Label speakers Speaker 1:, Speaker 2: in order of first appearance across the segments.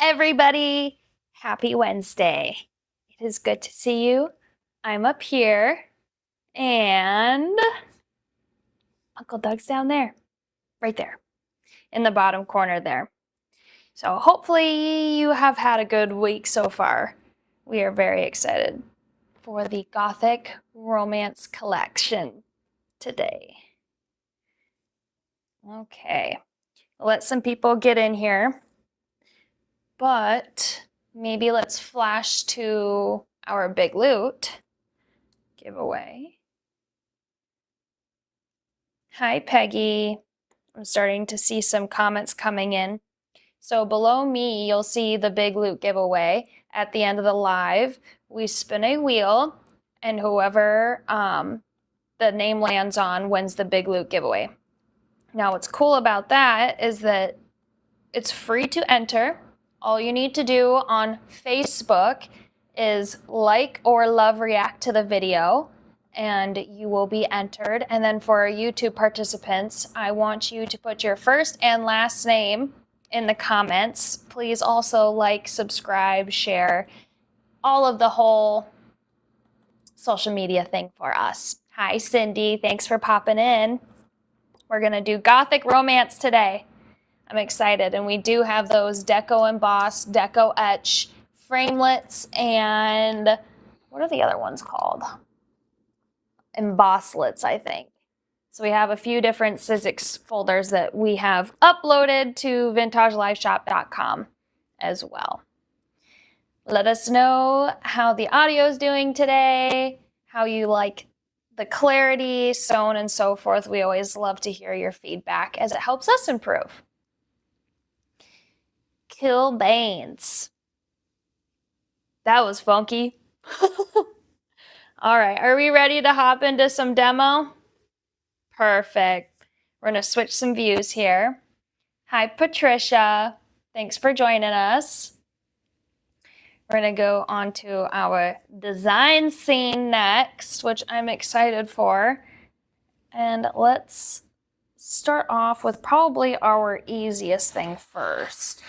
Speaker 1: everybody? Happy Wednesday. It is good to see you. I'm up here and Uncle Doug's down there, right there, in the bottom corner there. So hopefully you have had a good week so far. We are very excited for the Gothic Romance Collection today. Okay, let some people get in here, but maybe let's flash to our big loot giveaway. Hi, Peggy. I'm starting to see some comments coming in. So below me, you'll see the big loot giveaway. At the end of the live, we spin a wheel, and whoever the name lands on wins the big loot giveaway. Now, what's cool about that is that it's free to enter. All you need to do on Facebook is like or love react to the video, and you will be entered. And then for our YouTube participants, I want you to put your first and last name in the comments. Please also like, subscribe, share, all of the whole social media thing for us. Hi, Cindy. Thanks for popping in. We're going to do Gothic Romance today. I'm excited. And we do have those deco emboss, deco etch, framelits, and what are the other ones called? Embosslets, I think. So we have a few different Sizzix folders that we have uploaded to vintageliveshop.com as well. Let us know how the audio is doing today, how you like the clarity, so on and so forth. We always love to hear your feedback as it helps us improve. Kill Banes. That was funky. All right, are we ready to hop into some demo? Perfect. We're going to switch some views here. Hi, Patricia. Thanks for joining us. We're going to go on to our design scene next, which I'm excited for. And let's start off with probably our easiest thing first.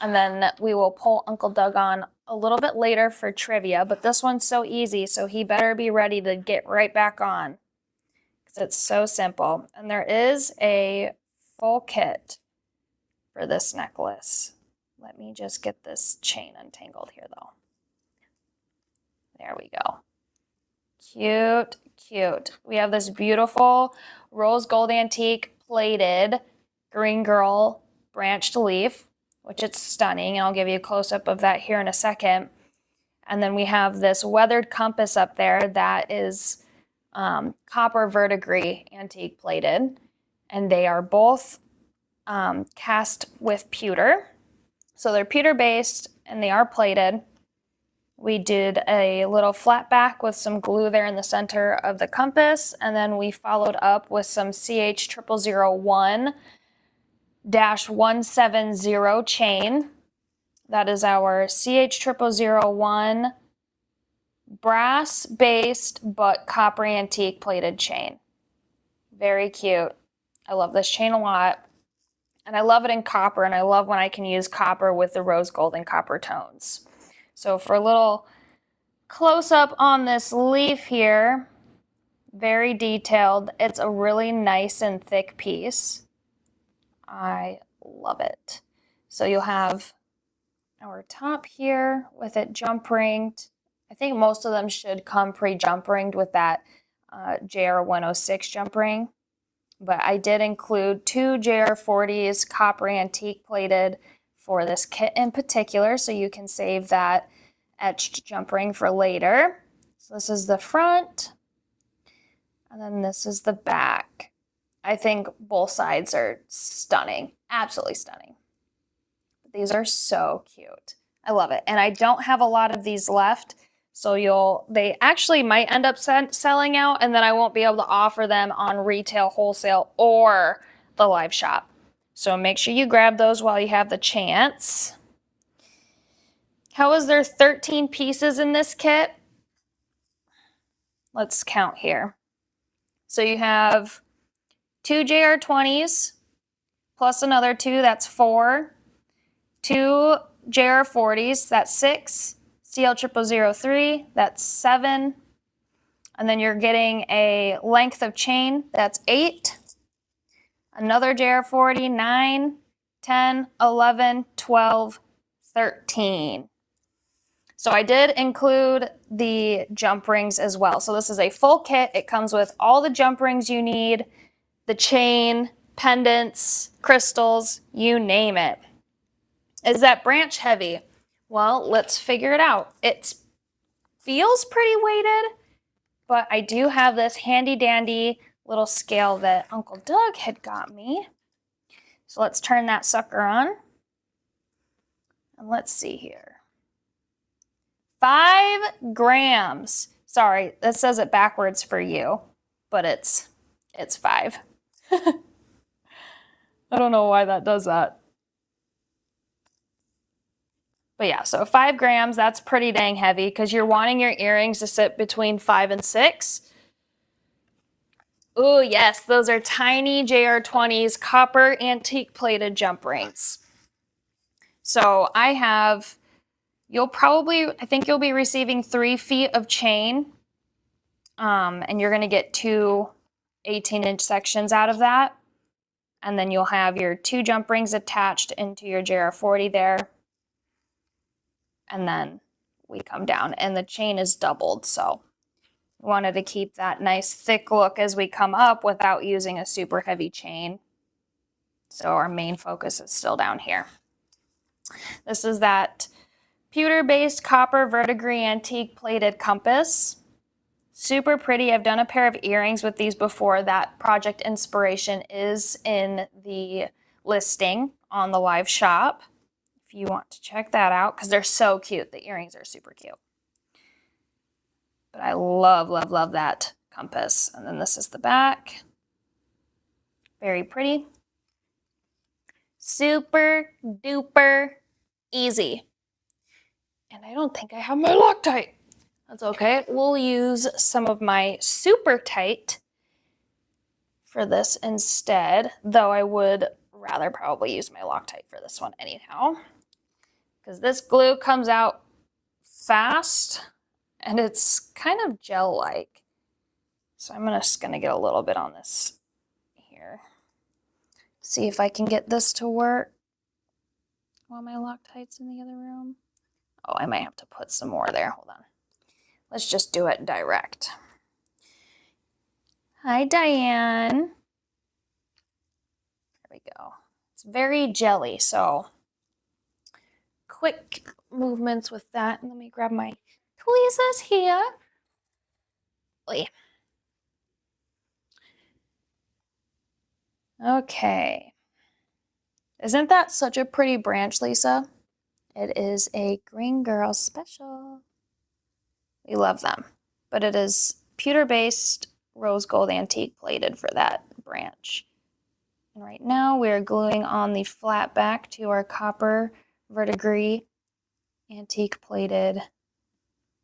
Speaker 1: And then we will pull Uncle Doug on a little bit later for trivia, but this one's so easy, so he better be ready to get right back on. Because it's so simple. And there is a full kit for this necklace. Let me just get this chain untangled here, though. There we go. Cute, cute. We have this beautiful rose gold antique plated green girl branched leaf, which it's stunning, and I'll give you a close-up of that here in a second. And then we have this weathered compass up there that is copper verdigris antique plated, and they are both cast with pewter. So they're pewter based and they are plated. We did a little flat back with some glue there in the center of the compass, and then we followed up with some CH0001-170 chain. That is our CH0001 brass based but copper antique plated chain. Very cute. I love this chain a lot. And I love it in copper, and I love when I can use copper with the rose gold and copper tones. So for a little close-up on this leaf here, very detailed. It's a really nice and thick piece. I love it. So you'll have our top here with it jump ringed. I think most of them should come pre-jump ringed with that JR106 jump ring. But I did include 2 JR40s copper antique plated for this kit in particular, so you can save that etched jump ring for later. So this is the front, and then this is the back. I think both sides are stunning, absolutely stunning. These are so cute. I love it, and I don't have a lot of these left. So they actually might end up selling out, and then I won't be able to offer them on retail, wholesale, or the live shop. So make sure you grab those while you have the chance. How is there 13 pieces in this kit? Let's count here. So you have 2 JR20s plus another 2, that's 4. 2 JR40s, that's 6. CL0003, that's 7. And then you're getting a length of chain, that's 8. Another JR40, 9, 10, 11, 12, 13. So I did include the jump rings as well. So this is a full kit. It comes with all the jump rings you need, the chain, pendants, crystals, you name it. Is that branch heavy? Well, let's figure it out. It feels pretty weighted, but I do have this handy dandy little scale that Uncle Doug had got me. So let's turn that sucker on. And let's see here. 5 grams. Sorry, that says it backwards for you, but it's 5. I don't know why that does that. But yeah, so 5 grams, that's pretty dang heavy because you're wanting your earrings to sit between 5 and 6. Oh yes, those are tiny JR20s, copper antique plated jump rings. So I think you'll be receiving 3 feet of chain, and you're gonna get 2 18-inch sections out of that. And then you'll have your 2 jump rings attached into your JR40 there. And then we come down and the chain is doubled. So we wanted to keep that nice thick look as we come up without using a super heavy chain. So our main focus is still down here. This is that pewter-based copper verdigris antique plated compass. Super pretty. I've done a pair of earrings with these before. That project inspiration is in the listing on the live shop if you want to check that out, because they're so cute. The earrings are super cute. But I love, love, love that compass. And then this is the back. Very pretty. Super duper easy. And I don't think I have my Loctite. That's okay. We'll use some of my super tight for this instead, though I would rather probably use my Loctite for this one anyhow, because this glue comes out fast and it's kind of gel-like. So I'm just gonna get a little bit on this here. See if I can get this to work while my Loctite's in the other room. Oh, I might have to put some more there. Hold on. Let's just do it direct. Hi, Diane. There we go. It's very jelly, so quick movements with that. And let me grab my tweezers here. Oy. Okay. Isn't that such a pretty branch, Lisa? It is a Green Girl special. We love them, but it is pewter-based rose gold antique plated for that branch. And right now we're gluing on the flat back to our copper verdigris antique plated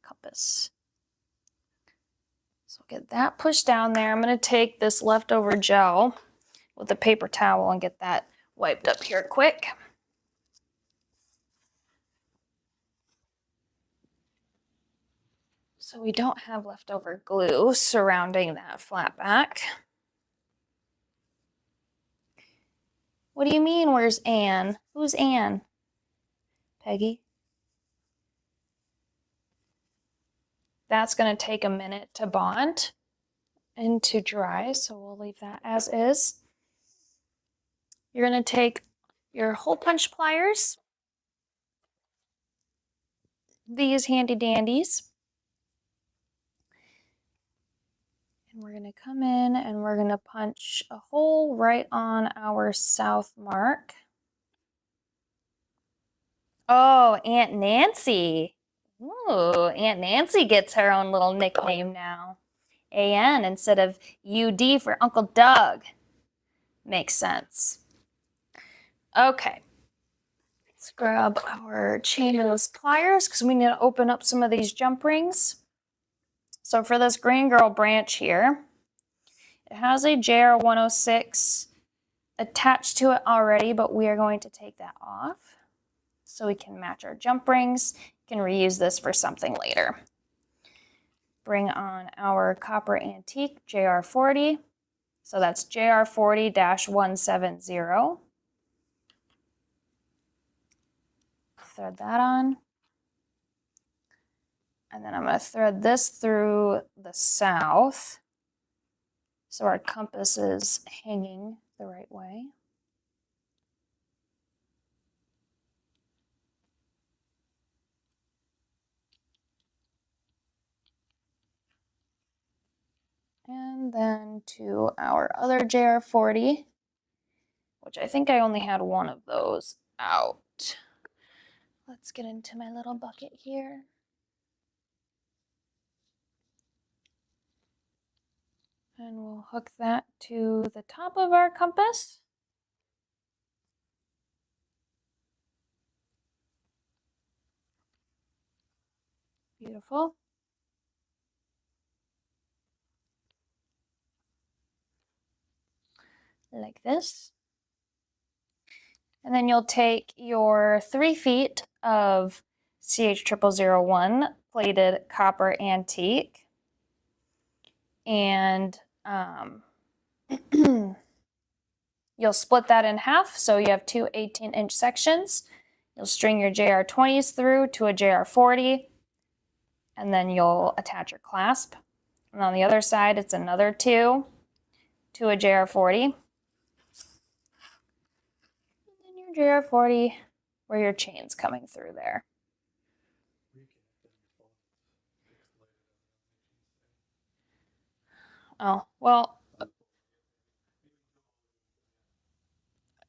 Speaker 1: compass. So get that pushed down there. I'm going to take this leftover gel with a paper towel and get that wiped up here quick. So we don't have leftover glue surrounding that flat back. What do you mean, where's Anne? Who's Anne? Peggy? That's going to take a minute to bond and to dry, so we'll leave that as is. You're going to take your hole punch pliers, these handy dandies, and we're going to come in and we're going to punch a hole right on our south mark. Oh, Aunt Nancy. Ooh, Aunt Nancy gets her own little nickname now. AN instead of UD for Uncle Doug. Makes sense. Okay. Let's grab our chain of those pliers because we need to open up some of these jump rings. So for this Green Girl branch here, it has a JR106 attached to it already, but we are going to take that off. so we can match our jump rings. You can reuse this for something later. Bring on our copper antique JR40. So that's JR40-170. Thread that on. And then I'm going to thread this through the south so our compass is hanging the right way. And then to our other JR40, which I think I only had one of those out. Let's get into my little bucket here. And we'll hook that to the top of our compass. Beautiful. Like this. And then you'll take your 3 feet of CH0001 plated copper antique and you'll split that in half, so you have two 18-inch sections. You'll string your JR20s through to a JR40, and then you'll attach your clasp. And on the other side, it's another 2 to a JR40. And then your JR40 where your chain's coming through there. Oh, well,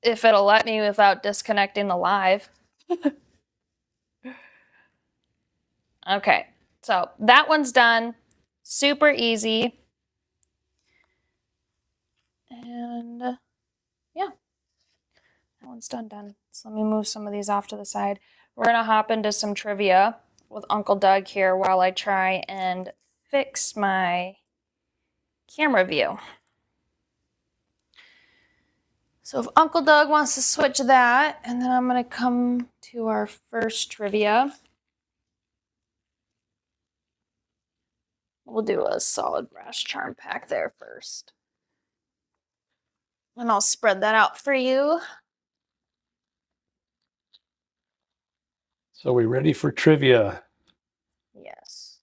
Speaker 1: if it'll let me without disconnecting the live. Okay, so that one's done. Super easy. And yeah, that one's done. So let me move some of these off to the side. We're gonna hop into some trivia with Uncle Doug here while I try and fix my camera view. So if Uncle Doug wants to switch that, and then I'm gonna come to our first trivia. We'll do a solid brass charm pack there first. And I'll spread that out for you.
Speaker 2: So we ready for trivia?
Speaker 1: Yes.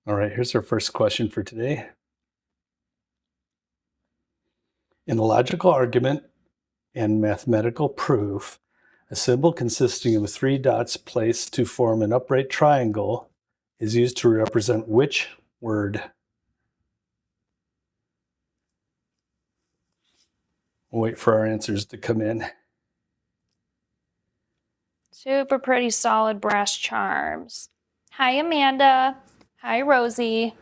Speaker 2: All right, here's our first question for today. In a logical argument and mathematical proof, a symbol consisting of 3 dots placed to form an upright triangle is used to represent which word? We'll wait for our answers to come in.
Speaker 1: Super pretty solid brass charms. Hi, Amanda. Hi, Rosie.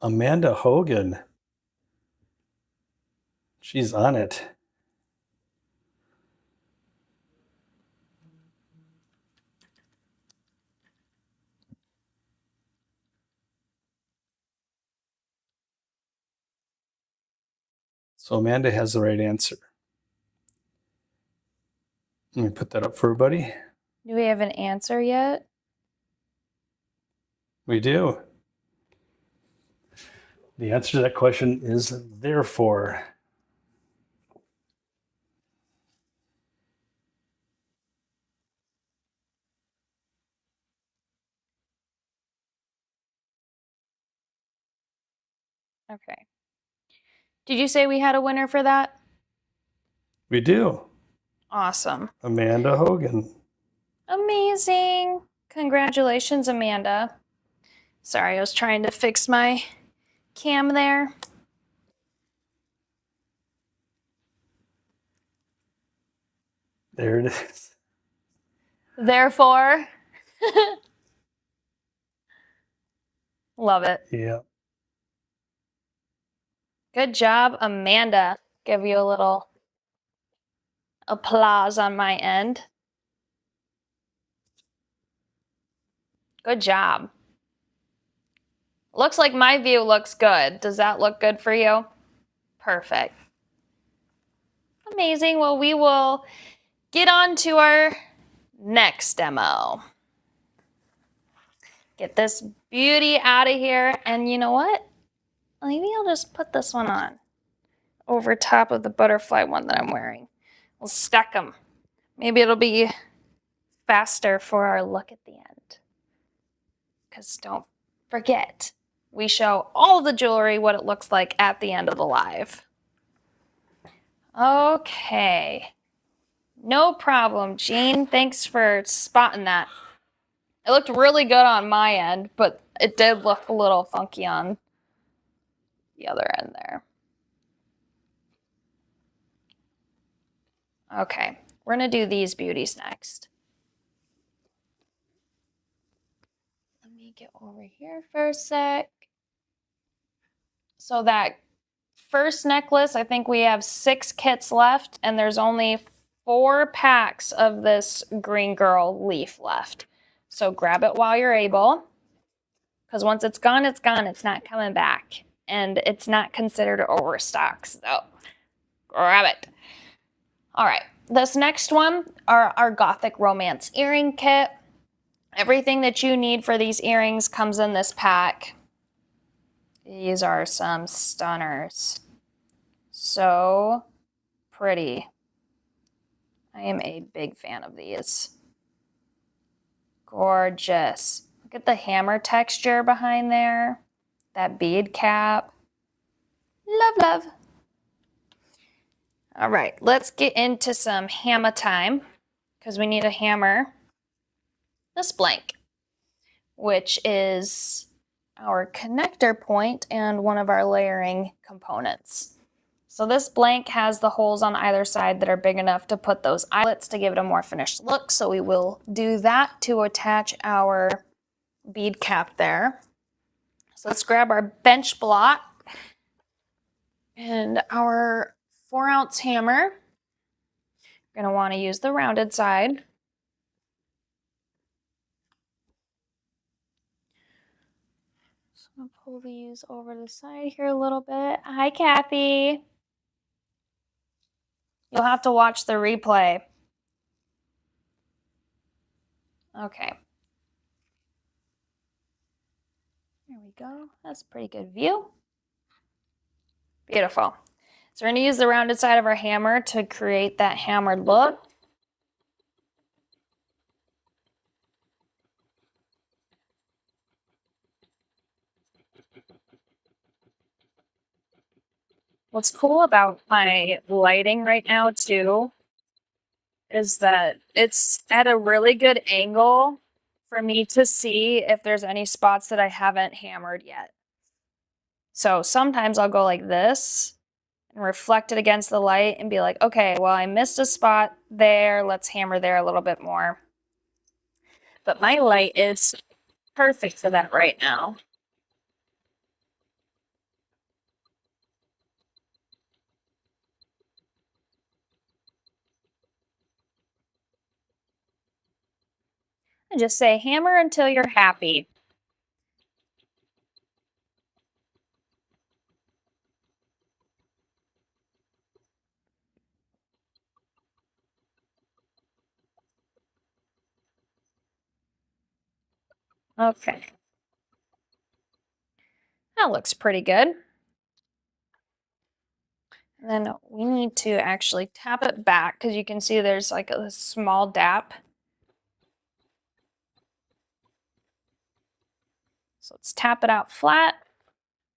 Speaker 2: Amanda Hogan. She's on it. So Amanda has the right answer. Let me put that up for everybody.
Speaker 1: Do we have an answer yet?
Speaker 2: We do. The answer to that question is therefore.
Speaker 1: Okay. Did you say we had a winner for that?
Speaker 2: We do.
Speaker 1: Awesome.
Speaker 2: Amanda Hogan.
Speaker 1: Amazing. Congratulations, Amanda. Sorry, I was trying to fix my cam there.
Speaker 2: There it is.
Speaker 1: Therefore. Love it.
Speaker 2: Yeah.
Speaker 1: Good job, Amanda. Give you a little applause on my end. Good job. Looks like my view looks good. Does that look good for you? Perfect. Amazing. Well, we will get on to our next demo. Get this beauty out of here. And you know what? Maybe I'll just put this one on over top of the butterfly one that I'm wearing. We'll stack them. Maybe it'll be faster for our look at the end. Because don't forget, we show all the jewelry, what it looks like at the end of the live. Okay. No problem, Jean. Thanks for spotting that. It looked really good on my end, but it did look a little funky on the other end there. Okay, we're gonna do these beauties next. Let me get over here for a sec. So that first necklace, I think we have 6 kits left, and there's only 4 packs of this green girl leaf left. So grab it while you're able, because once it's gone, it's gone. It's not coming back, and it's not considered overstock, so grab it. All right, this next one are our Gothic Romance earring kit. Everything that you need for these earrings comes in this pack. These are some stunners. So pretty. I am a big fan of these. Gorgeous. Look at the hammer texture behind there. That bead cap. Love, love. All right, let's get into some hammer time because we need to hammer this blank, which is our connector point and one of our layering components. So this blank has the holes on either side that are big enough to put those eyelets to give it a more finished look. So we will do that to attach our bead cap there. So let's grab our bench block and our 4-ounce hammer. You're going to want to use the rounded side. So I'm going to pull these over the side here a little bit. Hi, Kathy. You'll have to watch the replay. Okay. There we go. That's a pretty good view. Beautiful. So we're going to use the rounded side of our hammer to create that hammered look. What's cool about my lighting right now too is that it's at a really good angle for me to see if there's any spots that I haven't hammered yet. So sometimes I'll go like this and reflect it against the light and be like, okay, well, I missed a spot there. Let's hammer there a little bit more. But my light is perfect for that right now. And just say hammer until you're happy. Okay. That looks pretty good. And then we need to actually tap it back because you can see there's like a small dap. So let's tap it out flat,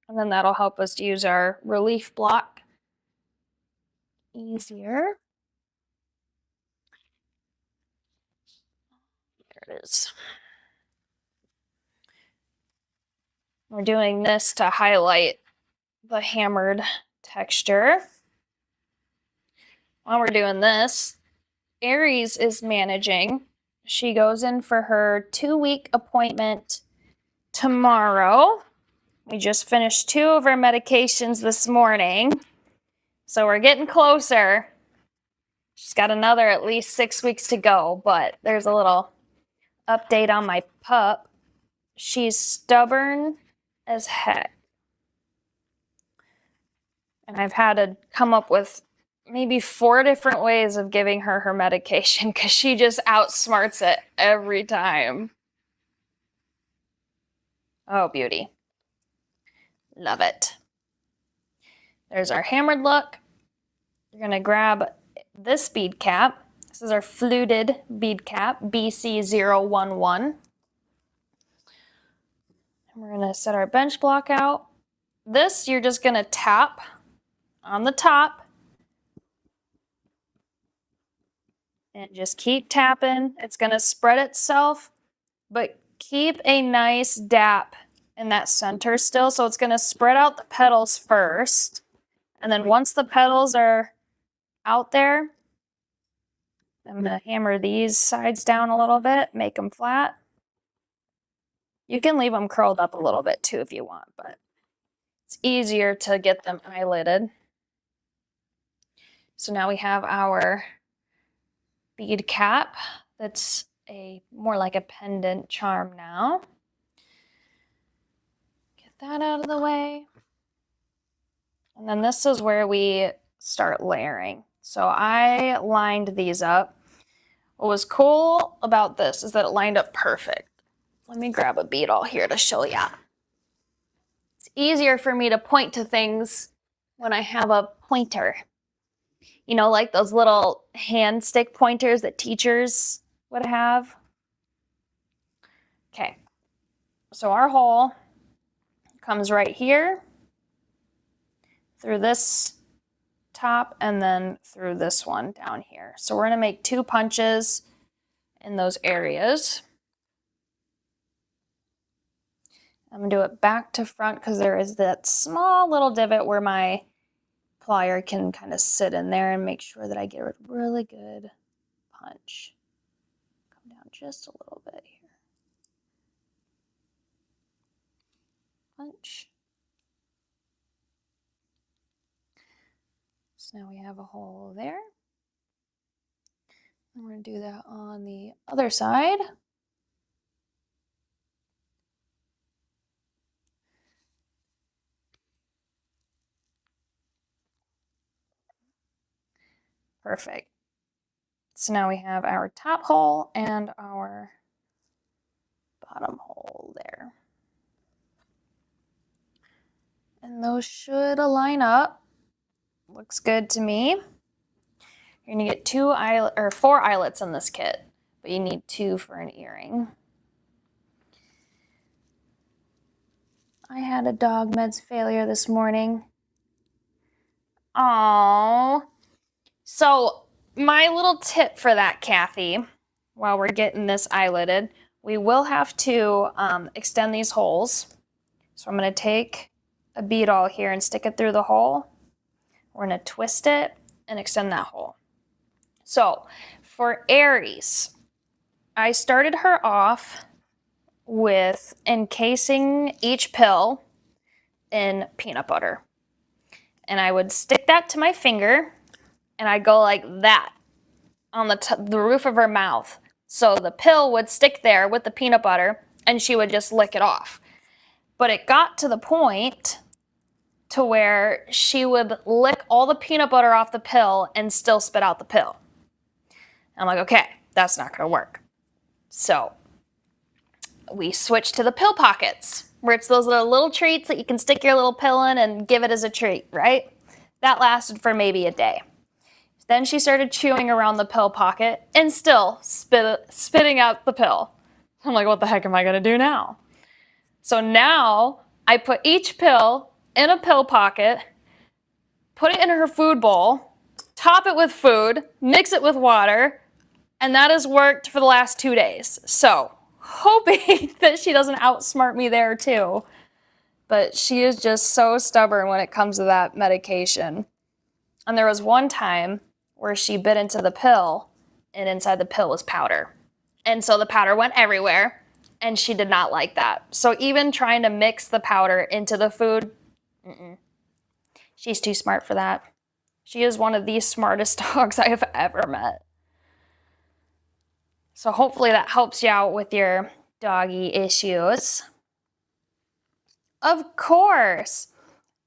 Speaker 1: and then that'll help us use our relief block easier. There it is. We're doing this to highlight the hammered texture. While we're doing this, Aries is managing. She goes in for her 2-week appointment tomorrow. We just finished 2 of our medications this morning. So we're getting closer. She's got another at least 6 weeks to go, but there's a little update on my pup. She's stubborn as heck. And I've had to come up with maybe 4 different ways of giving her medication because she just outsmarts it every time. Oh, beauty. Love it. There's our hammered look. You're going to grab this bead cap. This is our fluted bead cap, BC011. And we're going to set our bench block out. This, you're just going to tap on the top and just keep tapping. It's going to spread itself, but keep a nice dap in that center still. So it's going to spread out the petals first. And then once the petals are out there, I'm going to hammer these sides down a little bit, make them flat. You can leave them curled up a little bit too if you want, but it's easier to get them eyelided. So now we have our bead cap that's more like a pendant charm now. Get that out of the way. And then this is where we start layering. So I lined these up. What was cool about this is that it lined up perfect. Let me grab a bead all here to show ya. It's easier for me to point to things when I have a pointer. You know, like those little hand stick pointers that teachers would have. Okay, so our hole comes right here, through this top, and then through this one down here. So we're gonna make 2 punches in those areas. I'm gonna do it back to front because there is that small little divot where my plier can kind of sit in there and make sure that I get a really good punch. Come down just a little bit here. Punch. So now we have a hole there. And we're going to do that on the other side. Perfect. So now we have our top hole and our bottom hole there. And those should line up. Looks good to me. You're going to get 4 eyelets in this kit, but you need 2 for an earring. I had a dog meds failure this morning. Aww. So my little tip for that, Kathy, while we're getting this eyelidded, we will have to extend these holes. So I'm going to take a bead awl here and stick it through the hole. We're going to twist it and extend that hole. So for Aries, I started her off with encasing each pill in peanut butter. And I would stick that to my finger and I'd go like that on the roof of her mouth. So the pill would stick there with the peanut butter and she would just lick it off. But it got to the point to where she would lick all the peanut butter off the pill and still spit out the pill. I'm like, okay, that's not gonna work. So we switched to the pill pockets, where it's those little treats that you can stick your little pill in and give it as a treat, right? That lasted for maybe a day. Then she started chewing around the pill pocket and still spitting out the pill. I'm like, what the heck am I gonna do now? So now I put each pill in a pill pocket, put it in her food bowl, top it with food, mix it with water, and that has worked for the last 2 days. So hoping that she doesn't outsmart me there too. But she is just so stubborn when it comes to that medication. And there was one time where she bit into the pill and inside the pill was powder. And so the powder went everywhere and she did not like that. So even trying to mix the powder into the food, she's too smart for that. She is one of the smartest dogs I have ever met. So hopefully that helps you out with your doggy issues. Of course,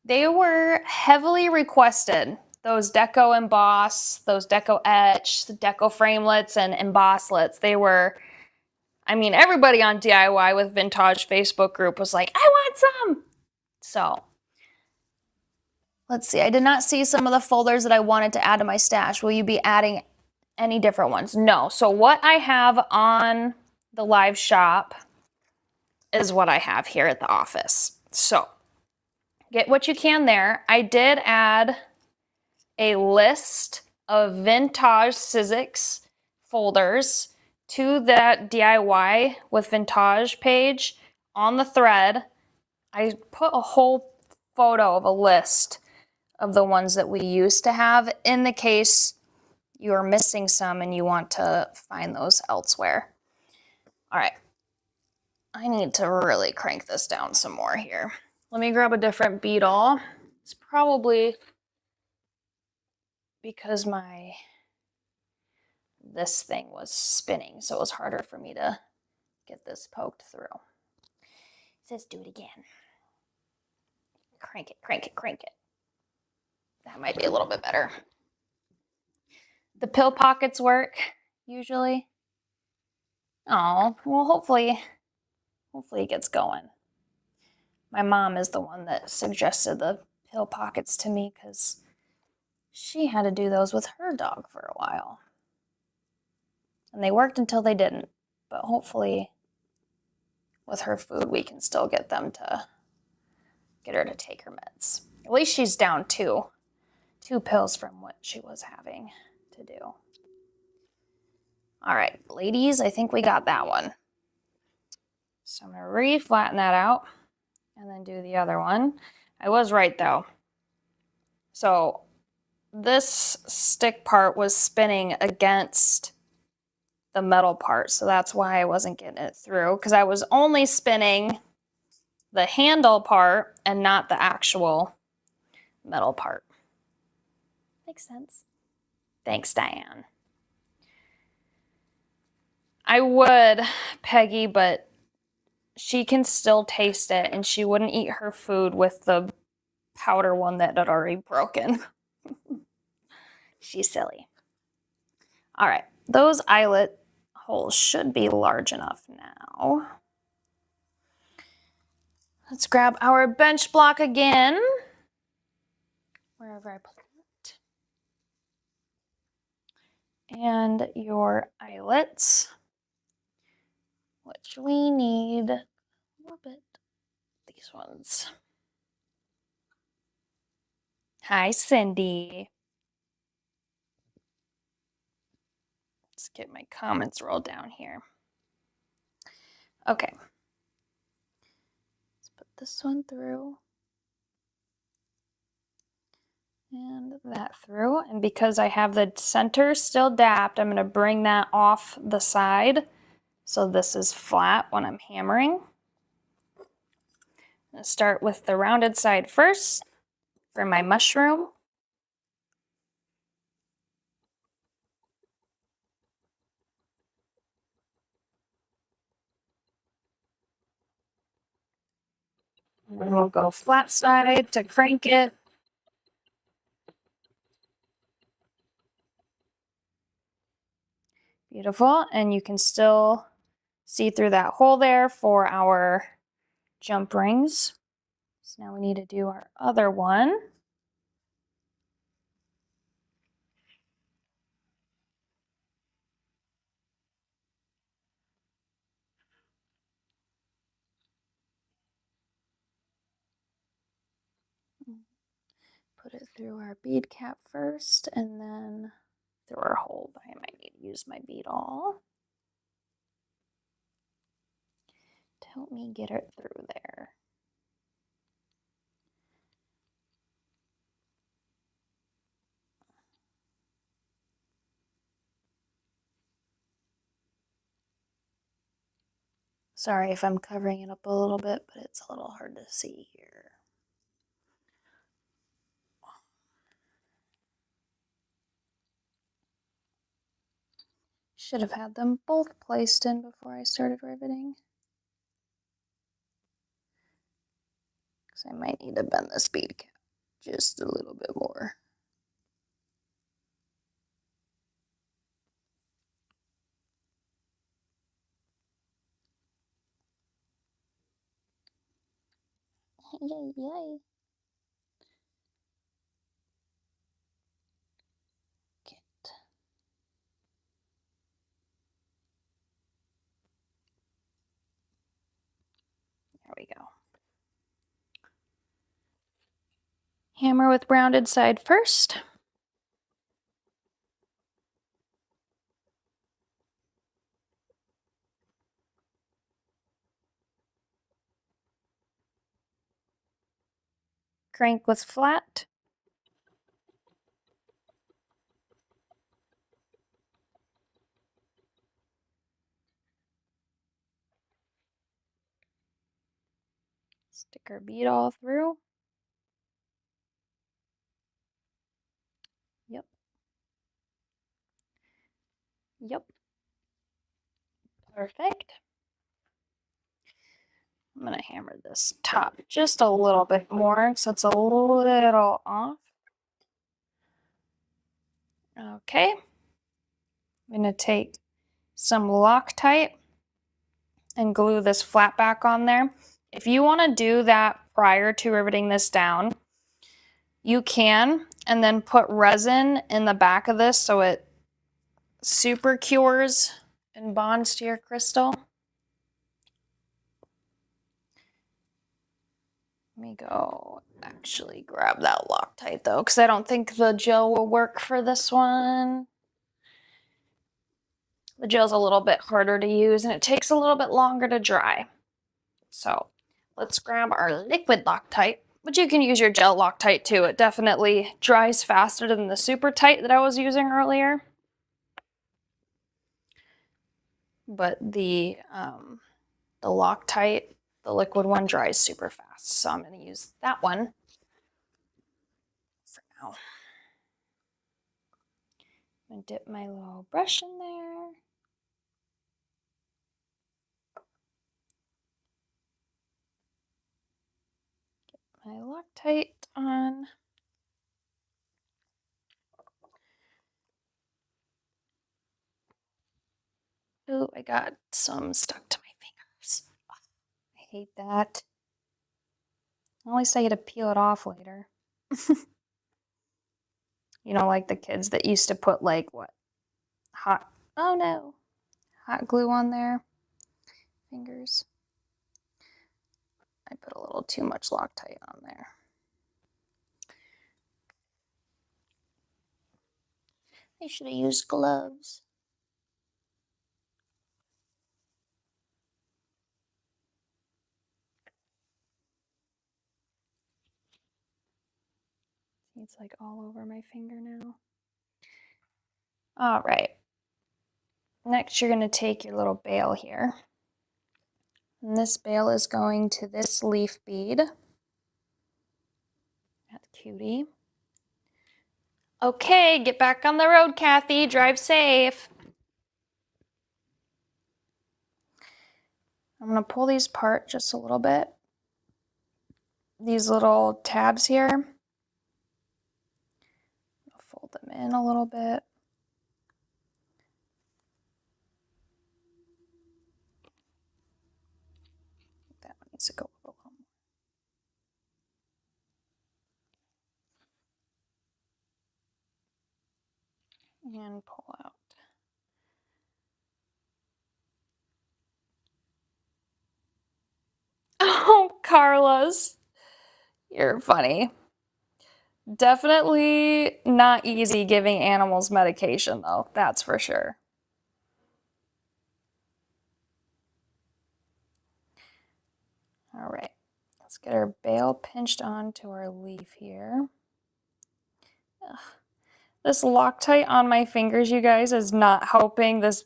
Speaker 1: they were heavily requested. Those deco emboss, those deco etch, the deco framelets and embosslets. They were, I mean, everybody on DIY with Vintage Facebook group was like, I want some. So let's see. I did not see some of the folders that I wanted to add to my stash. Will you be adding any different ones? No. So what I have on the live shop is what I have here at the office. So get what you can there. I did add a list of vintage Sizzix folders to that DIY with Vintage page on the thread. I put a whole photo of a list of the ones that we used to have in the case you are missing some and you want to find those elsewhere. All right. I need to really crank this down some more here. Let me grab a different beetle. It's probably because this thing was spinning, so it was harder for me to get this poked through. It says do it again. Crank it, crank it, crank it. That might be a little bit better. The pill pockets work, usually. Oh, well, hopefully it gets going. My mom is the one that suggested the pill pockets to me because she had to do those with her dog for a while. And they worked until they didn't. But hopefully with her food, we can still get them to get her to take her meds. At least she's down two pills from what she was having to do. All right, ladies, I think we got that one. So I'm gonna re-flatten that out and then do the other one. I was right though. So this stick part was spinning against the metal part, so that's why I wasn't getting it through, because I was only spinning the handle part and not the actual metal part. Makes sense. Thanks, Diane. I would, Peggy, but she can still taste it, and she wouldn't eat her food with the powder one that had already broken. She's silly. All right, those eyelet holes should be large enough now. Let's grab our bench block again, wherever I put it. And your eyelets, which we need a little bit. These ones. Hi, Cindy. Let's get my comments rolled down here. Okay. Let's put this one through. And that through. And because I have the center still dapped, I'm going to bring that off the side. So this is flat when I'm hammering. I'm going to start with the rounded side first for my mushroom. And we'll go flat side to crank it. Beautiful. And you can still see through that hole there for our jump rings. So now we need to do our other one. Put it through our bead cap first and then through our hole. I might need to use my bead awl to help me get it through there. Sorry if I'm covering it up a little bit, but it's a little hard to see here. Should have had them both placed in before I started riveting. Because I might need to bend this bead cap just a little bit more. Yay, yay. Get. There we go. Hammer with rounded side first. Crank with flat. Stick our bead all through. Yep. Yep. Perfect. I'm going to hammer this top just a little bit more so it's a little off. Okay. I'm going to take some Loctite and glue this flat back on there. If you want to do that prior to riveting this down, you can, and then put resin in the back of this so it super cures and bonds to your crystal. Let me go actually grab that Loctite though, because I don't think the gel will work for this one. The gel's a little bit harder to use and it takes a little bit longer to dry. So let's grab our liquid Loctite, but you can use your gel Loctite too. It definitely dries faster than the super tight that I was using earlier. But the Loctite, the liquid one, dries super fast. So I'm going to use that one for now. I'm going to dip my little brush in there. Get my Loctite on. Oh, I got some stuck to my fingers. I hate that. At least I get to peel it off later. You know, like the kids that used to put like what? Hot glue on their fingers. I put a little too much Loctite on there. I should have used gloves. It's like all over my finger now. All right. Next, you're going to take your little bail here. And this bail is going to this leaf bead. That's cutie. Okay, get back on the road, Kathy. Drive safe. I'm going to pull these apart just a little bit. These little tabs here. I'll fold them in a little bit. That one needs to go a little more. And pull out. Oh, Carlos. You're funny. Definitely not easy giving animals medication, though. That's for sure. All right. Let's get our bail pinched onto our leaf here. Ugh. This Loctite on my fingers, you guys, is not helping this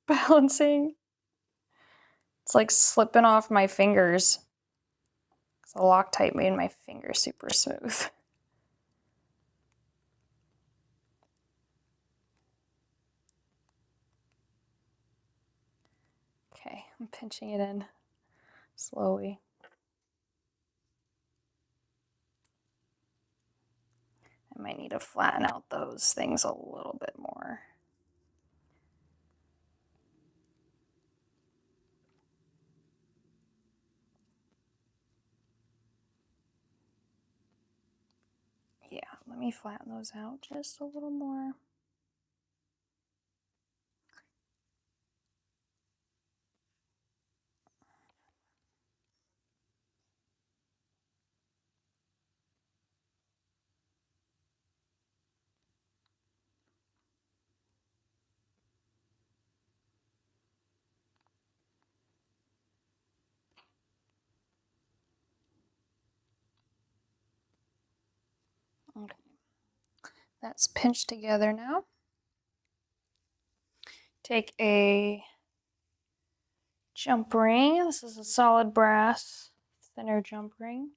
Speaker 1: balancing. It's like slipping off my fingers. The Loctite made my fingers super smooth. I'm pinching it in slowly. I might need to flatten out those things a little bit more. Yeah, let me flatten those out just a little more. Okay, that's pinched together now. Take a jump ring. This is a solid brass, thinner jump ring.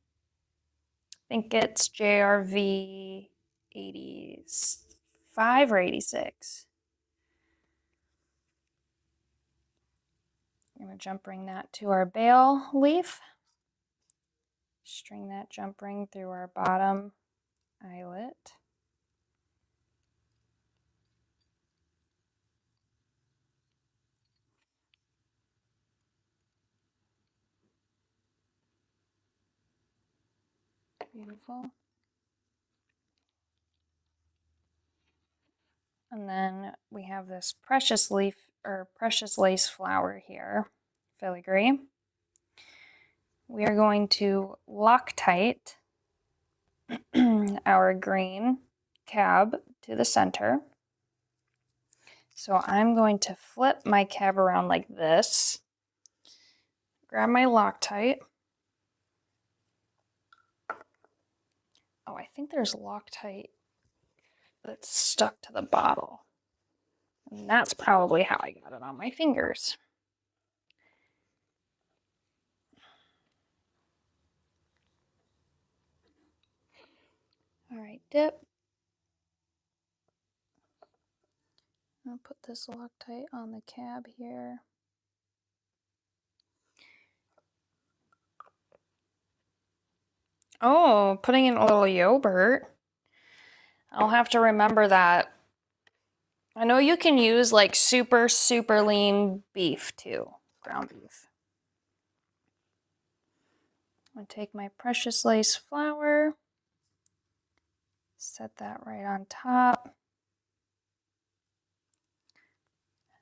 Speaker 1: I think it's JRV 85 or 86. I'm going to jump ring that to our bail leaf. String that jump ring through our bottom eyelet. Beautiful. And then we have this precious leaf or precious lace flower here, filigree. We are going to Loctite our green cab to the center. So I'm going to flip my cab around like this, grab my Loctite. Oh, I think there's Loctite that's stuck to the bottle. And that's probably how I got it on my fingers. All right, dip. I'll put this Loctite on the cab here. Oh, putting in a little yogurt. I'll have to remember that. I know you can use like super, super lean beef too, ground beef. I'm going to take my precious lace flower, set that right on top,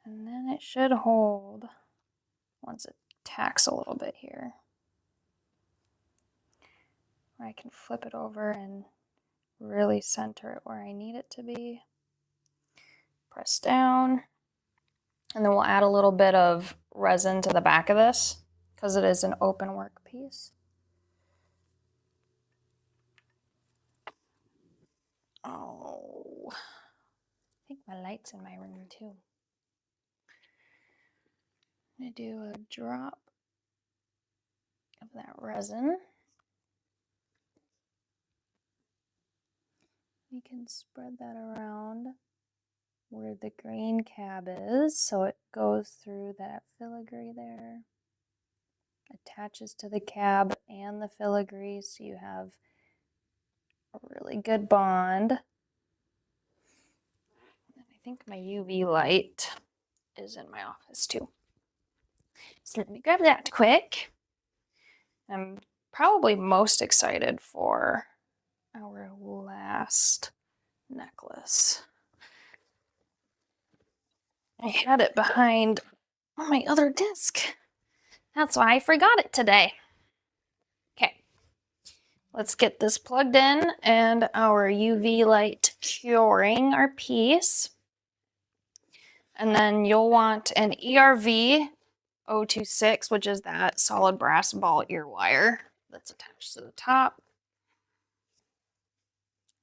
Speaker 1: and then it should hold once it tacks a little bit here. I can flip it over and really center it where I need it to be. Press down, and then we'll add a little bit of resin to the back of this because it is an open work piece. Oh, I think my light's in my room too. I'm going to do a drop of that resin. We can spread that around where the green cab is, so it goes through that filigree there, attaches to the cab and the filigree, so you have a really good bond. And I think my UV light is in my office too. So let me grab that quick. I'm probably most excited for our last necklace. I had it behind my other disc. That's why I forgot it today. Okay, let's get this plugged in and our UV light curing our piece. And then you'll want an ERV 026, which is that solid brass ball ear wire that's attached to the top.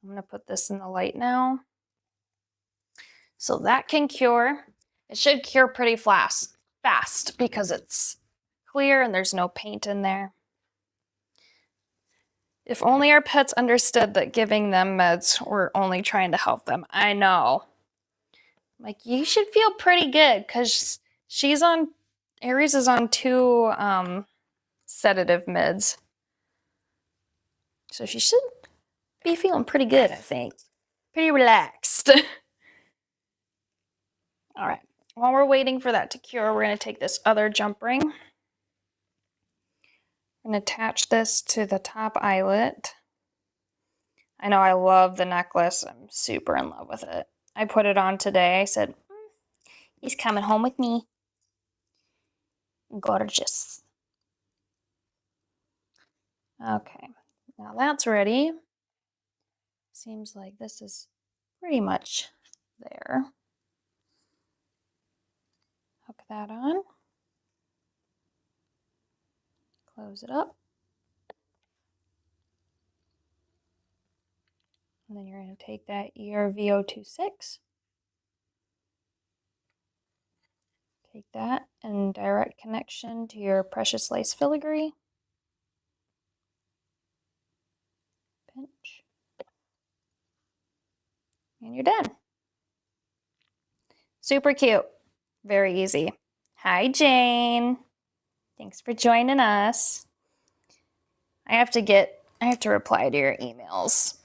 Speaker 1: I'm going to put this in the light now. So that can cure. It should cure pretty fast because it's clear and there's no paint in there. If only our pets understood that giving them meds, we're only trying to help them. I know. Like, you should feel pretty good because she's on Aries is on 2 sedative mids. So she should be feeling pretty good, I think. Pretty relaxed. All right. While we're waiting for that to cure, we're going to take this other jump ring and attach this to the top eyelet. I know I love the necklace. I'm super in love with it. I put it on today. I said, he's coming home with me. Gorgeous. Okay, now that's ready. Seems like this is pretty much there. Hook that on. Close it up. And then you're going to take that ERV026. Take that and direct connection to your precious lace filigree. Pinch. And you're done. Super cute. Very easy. Hi, Jane. Thanks for joining us. I have to reply to your emails.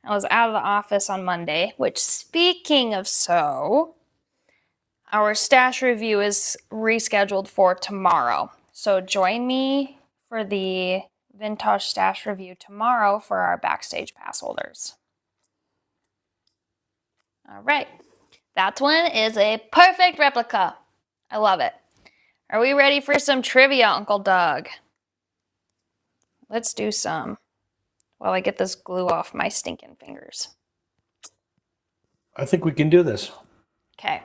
Speaker 1: I was out of the office on Monday, which, speaking of so, our stash review is rescheduled for tomorrow. So join me for the Vintage Stash review tomorrow for our backstage pass holders. All right. That one is a perfect replica. I love it. Are we ready for some trivia, Uncle Doug? Let's do some while I get this glue off my stinking fingers.
Speaker 2: I think we can do this.
Speaker 1: Okay.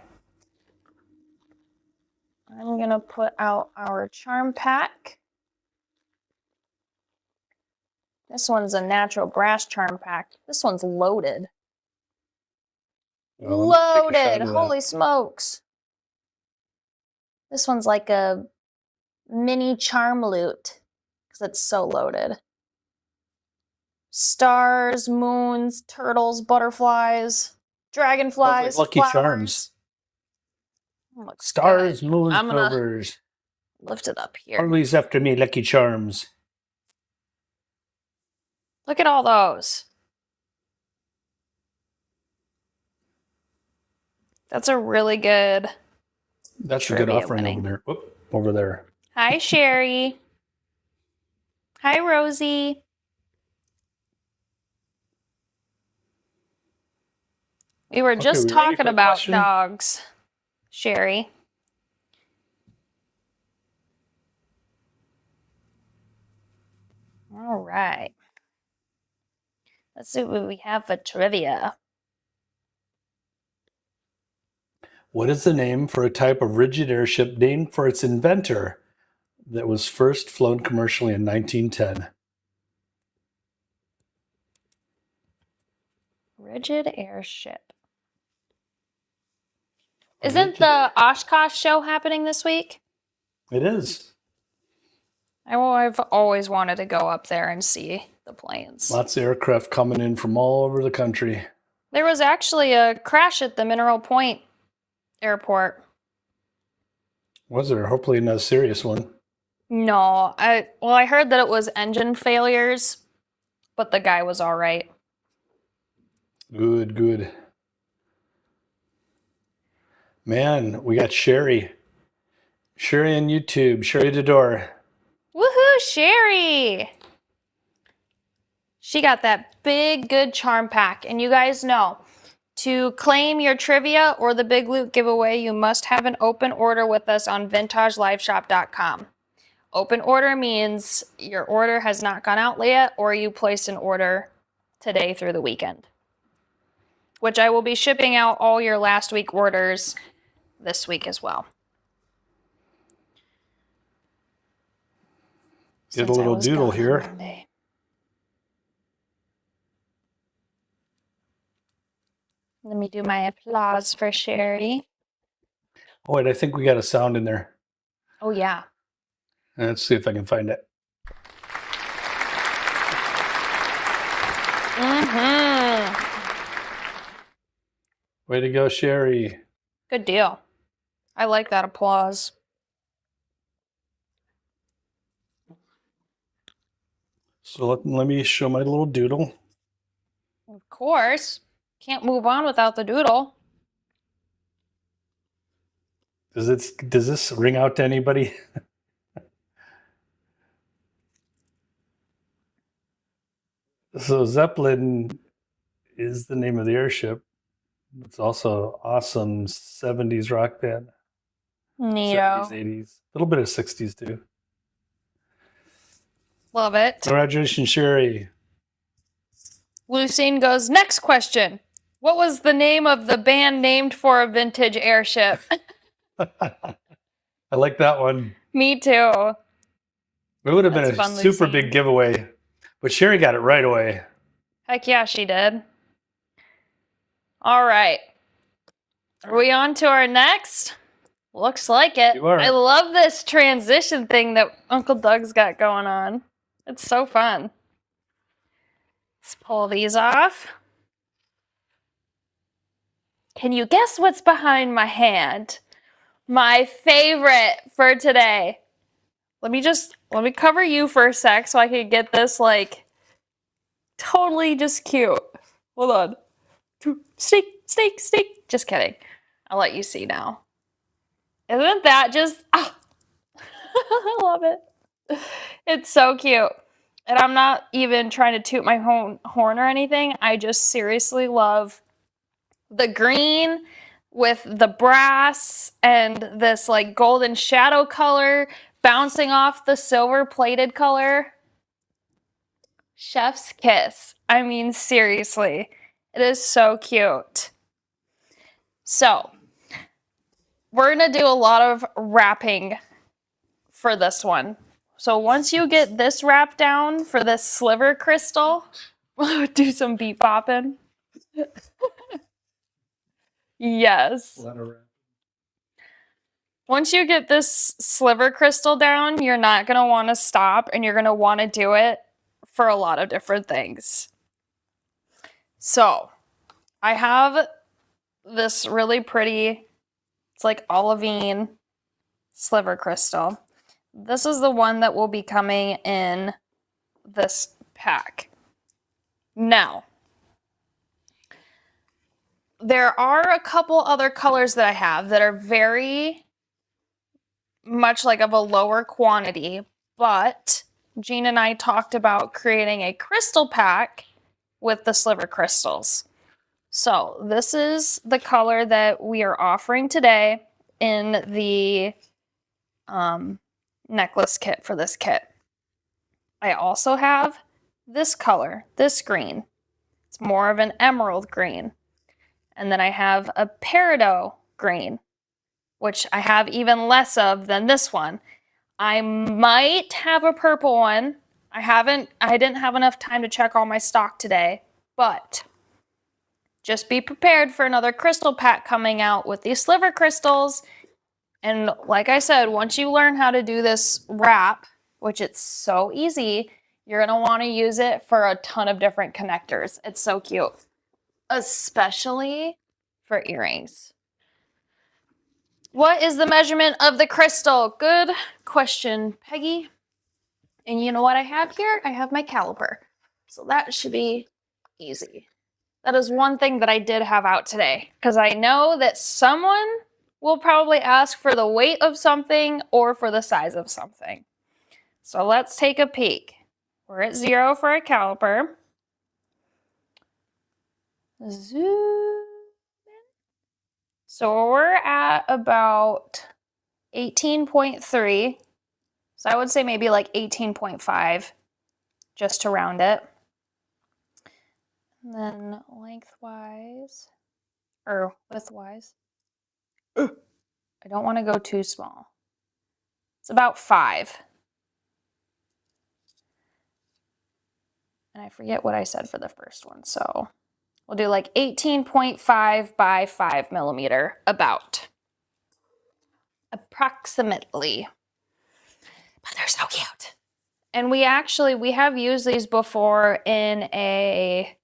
Speaker 1: I'm going to put out our charm pack. This one's a natural brass charm pack. This one's loaded. Loaded! Holy smokes! This one's like a mini charm loot because it's so loaded. Stars, moons, turtles, butterflies, dragonflies,
Speaker 2: like Lucky
Speaker 1: flowers.
Speaker 2: Charms.
Speaker 1: Looks
Speaker 2: Stars,
Speaker 1: good.
Speaker 2: moons,
Speaker 1: I'm gonna
Speaker 2: clovers.
Speaker 1: lift it up here.
Speaker 2: Always after me, Lucky Charms.
Speaker 1: Look at all those. That's a really good.
Speaker 2: That's a good offering over there. Whoop, over there.
Speaker 1: Hi, Sherry. Hi, Rosie. We were just talking about dogs, Sherry. All right. Let's see what we have for trivia.
Speaker 2: What is the name for a type of rigid airship named for its inventor that was first flown commercially in 1910?
Speaker 1: Rigid airship. Isn't the Oshkosh show happening this week?
Speaker 2: It is.
Speaker 1: I've always wanted to go up there and see the planes.
Speaker 2: Lots of aircraft coming in from all over the country.
Speaker 1: There was actually a crash at the Mineral Point airport.
Speaker 2: Was there? Hopefully not a serious one.
Speaker 1: No, I heard that it was engine failures, but the guy was all right.
Speaker 2: Good, good. Man, we got Sherry. Sherry on YouTube. Sherry Dador.
Speaker 1: Woohoo, Sherry! She got that big, good charm pack. And you guys know, to claim your trivia or the Big Loot giveaway, you must have an open order with us on vintageliveshop.com. Open order means your order has not gone out yet, or you placed an order today through the weekend, which I will be shipping out all your last week orders this week as well.
Speaker 2: Get a little doodle here.
Speaker 1: Let me do my applause for Sherry.
Speaker 2: Oh, wait, I think we got a sound in there.
Speaker 1: Oh, yeah.
Speaker 2: Let's see if I can find it. Way to go, Sherry.
Speaker 1: Good deal. I like that applause.
Speaker 2: So let me show my little doodle.
Speaker 1: Of course. Can't move on without the doodle.
Speaker 2: Does this ring out to anybody? So Zeppelin is the name of the airship. It's also awesome 70s rock band.
Speaker 1: Neato.
Speaker 2: 70s, 80s. A little bit of 60s too.
Speaker 1: Love it.
Speaker 2: Congratulations, Sherry.
Speaker 1: Lucine goes, next question. What was the name of the band named for a vintage airship?
Speaker 2: I like that one.
Speaker 1: Me too.
Speaker 2: It would have been
Speaker 1: That's
Speaker 2: a
Speaker 1: fun,
Speaker 2: super
Speaker 1: Lucine.
Speaker 2: big giveaway. But Sherry got it right away.
Speaker 1: Heck yeah, she did. All right. Are we on to our next? Looks like it.
Speaker 2: You are.
Speaker 1: I love this transition thing that Uncle Doug's got going on. It's so fun. Let's pull these off. Can you guess what's behind my hand? My favorite for today. Let me cover you for a sec so I can get this like totally just cute. Hold on. Snake, snake, snake. Just kidding. I'll let you see now. Isn't that just I love it. It's so cute. And I'm not even trying to toot my horn or anything. I just seriously love the green with the brass and this like golden shadow color bouncing off the silver plated color. Chef's kiss. I mean, seriously, it is so cute. So, we're going to do a lot of wrapping for this one. So once you get this wrap down for this sliver crystal, we'll do some beat bopping. Yes. Once you get this sliver crystal down, you're not going to want to stop and you're going to want to do it for a lot of different things. So I have this really pretty, it's like olivine sliver crystal. This is the one that will be coming in this pack. Now, there are a couple other colors that I have that are very much like of a lower quantity, but Jean and I talked about creating a crystal pack with the sliver crystals. So this is the color that we are offering today in the necklace kit for this kit. I also have this color, this green. It's more of an emerald green. And then I have a peridot green, which I have even less of than this one. I might have a purple one. I didn't have enough time to check all my stock today, but just be prepared for another crystal pack coming out with these sliver crystals. And like I said, once you learn how to do this wrap, which it's so easy, you're going to want to use it for a ton of different connectors. It's so cute, especially for earrings. What is the measurement of the crystal? Good question, Peggy. And you know what I have here? I have my caliper. So that should be easy. That is one thing that I did have out today, because I know that someone will probably ask for the weight of something or for the size of something. So let's take a peek. We're at 0 for a caliper. Zoom in. So we're at about 18.3. So I would say maybe like 18.5, just to round it. And then lengthwise, or widthwise. I don't want to go too small. It's about 5. And I forget what I said for the first one, so we'll do like 18.5 by 5 millimeter, about. Approximately. But they're so cute. And we have used these before in a,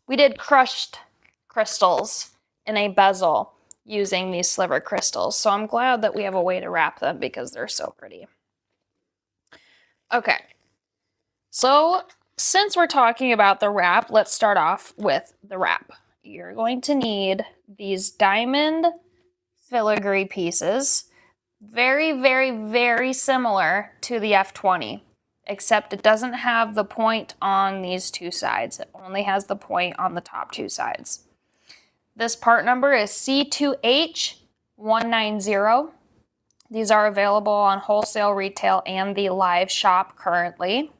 Speaker 1: we did crushed crystals in a bezel using these sliver crystals. So I'm glad that we have a way to wrap them because they're so pretty. Okay. So since we're talking about the wrap, let's start off with the wrap. You're going to need these diamond filigree pieces. Very, very, very similar to the F20, except it doesn't have the point on these two sides. It only has the point on the top two sides. This part number is C2H190. These are available on wholesale, retail, and the live shop currently.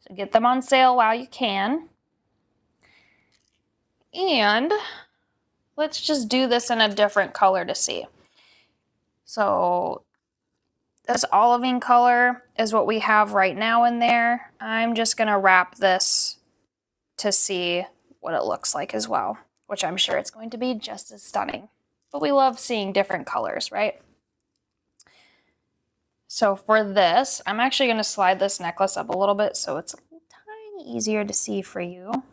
Speaker 1: So get them on sale while you can. And let's just do this in a different color to see. So this olivine color is what we have right now in there. I'm just going to wrap this to see what it looks like as well, which I'm sure it's going to be just as stunning. But we love seeing different colors, right? So for this, I'm actually going to slide this necklace up a little bit so it's a tiny easier to see for you.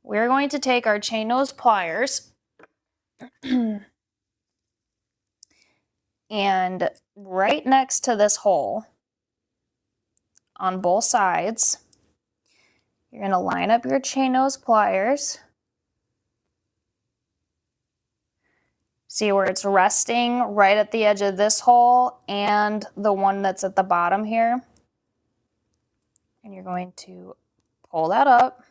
Speaker 1: We're going to take our chain nose pliers and right next to this hole on both sides, you're going to line up your chain nose pliers. See where it's resting right at the edge of this hole and the one that's at the bottom here. And you're going to pull that up.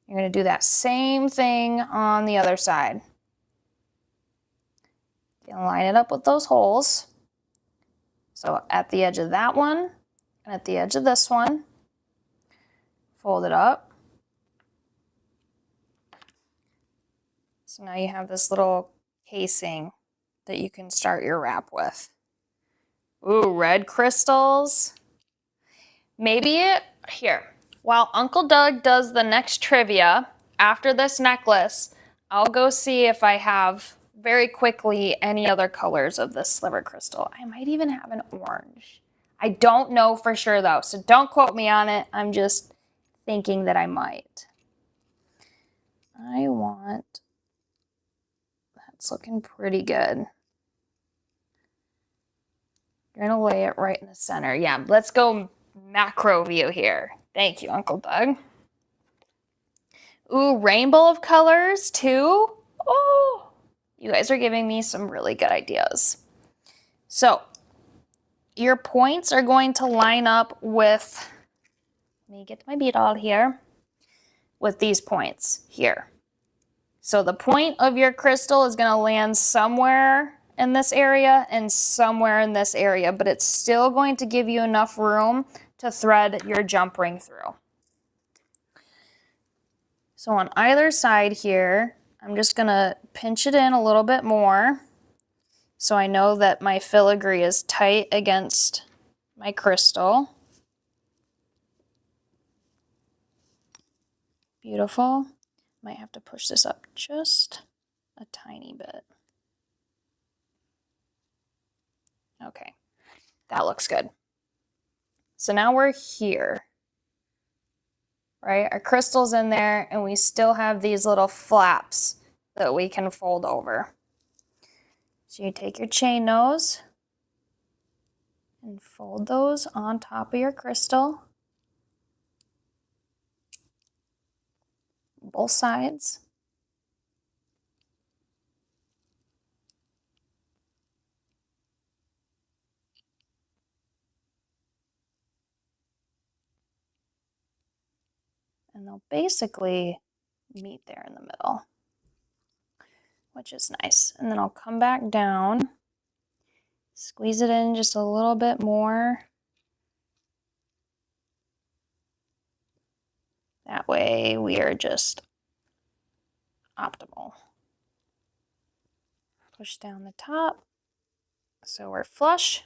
Speaker 1: You're going to do that same thing on the other side. You're going to line it up with those holes. So at the edge of that one and at the edge of this one, fold it up. So now you have this little casing that you can start your wrap with. Ooh, red crystals. Maybe here. While Uncle Doug does the next trivia, after this necklace, I'll go see if I have very quickly any other colors of this sliver crystal. I might even have an orange. I don't know for sure though, so don't quote me on it. I'm just thinking that I might. That's looking pretty good. You're gonna lay it right in the center. Yeah, let's go macro view here. Thank you, Uncle Doug. Ooh, rainbow of colors too. Oh, you guys are giving me some really good ideas. So your points are going to line up with, let me get my bead all here, with these points here. So the point of your crystal is going to land somewhere in this area and somewhere in this area, but it's still going to give you enough room to thread your jump ring through. So on either side here, I'm just going to pinch it in a little bit more so I know that my filigree is tight against my crystal. Beautiful. Might have to push this up just a tiny bit. Okay, that looks good. So now we're here, right? Our crystal's in there and we still have these little flaps that we can fold over. So you take your chain nose and fold those on top of your crystal, both sides. And they'll basically meet there in the middle, which is nice. And then I'll come back down, squeeze it in just a little bit more. That way we are just optimal. Push down the top so we're flush.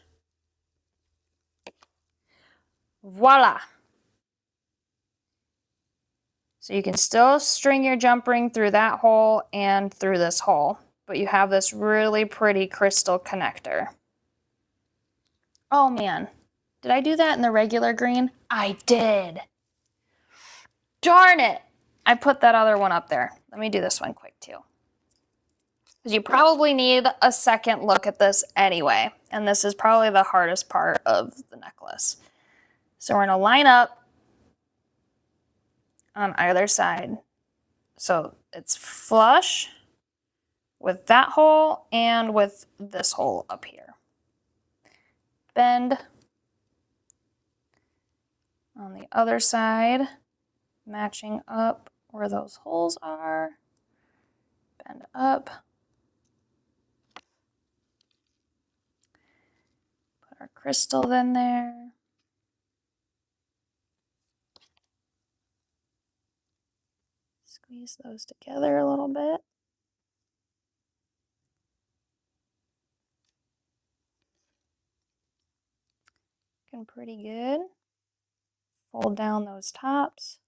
Speaker 1: Voila! So you can still string your jump ring through that hole and through this hole, but you have this really pretty crystal connector. Oh man, did I do that in the regular green? I did. Darn it! I put that other one up there. Let me do this one quick too. because you probably need a second look at this anyway. And this is probably the hardest part of the necklace. So we're going to line up on either side. So it's flush with that hole and with this hole up here. Bend on the other side, matching up where those holes are. Bend up. Put our crystal in there. Squeeze those together a little bit. Looking pretty good. Fold down those tops.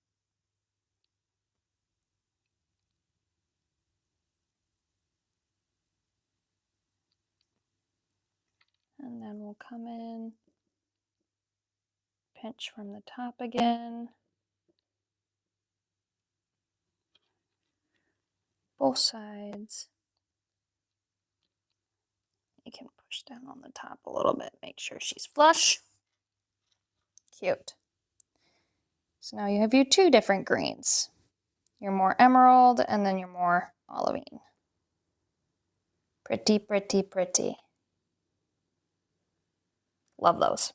Speaker 1: And then we'll come in, pinch from the top again. Both sides. You can push down on the top a little bit, make sure she's flush. Cute. So now you have your two different greens. Your more emerald and then your more olivine. Pretty, pretty, pretty. Love those.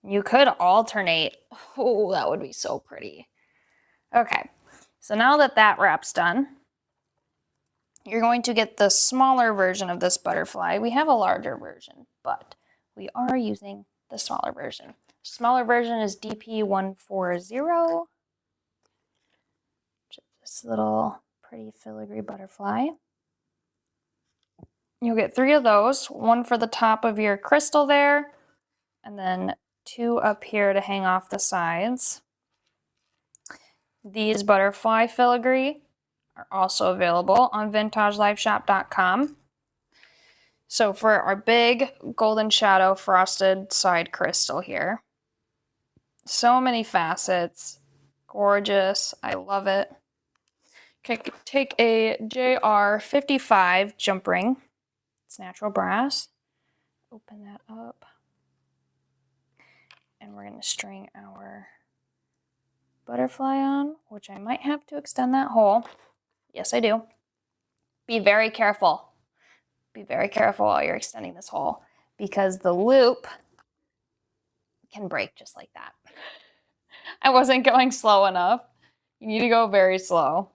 Speaker 1: You could alternate. Oh, that would be so pretty. Okay, so now that that wrap's done, you're going to get the smaller version of this butterfly. We have a larger version, but we are using the smaller version. Smaller version is DP140. This little pretty filigree butterfly. You'll get 3 of those, one for the top of your crystal there, and then 2 up here to hang off the sides. These butterfly filigree are also available on vintagelifeshop.com. So for our big golden shadow frosted side crystal here, so many facets, gorgeous, I love it. Okay, take a JR55 jump ring, it's natural brass, open that up, and we're going to string our butterfly on, which I might have to extend that hole. Yes, I do. Be very careful. Be very careful while you're extending this hole because the loop can break just like that. I wasn't going slow enough. You need to go very slow.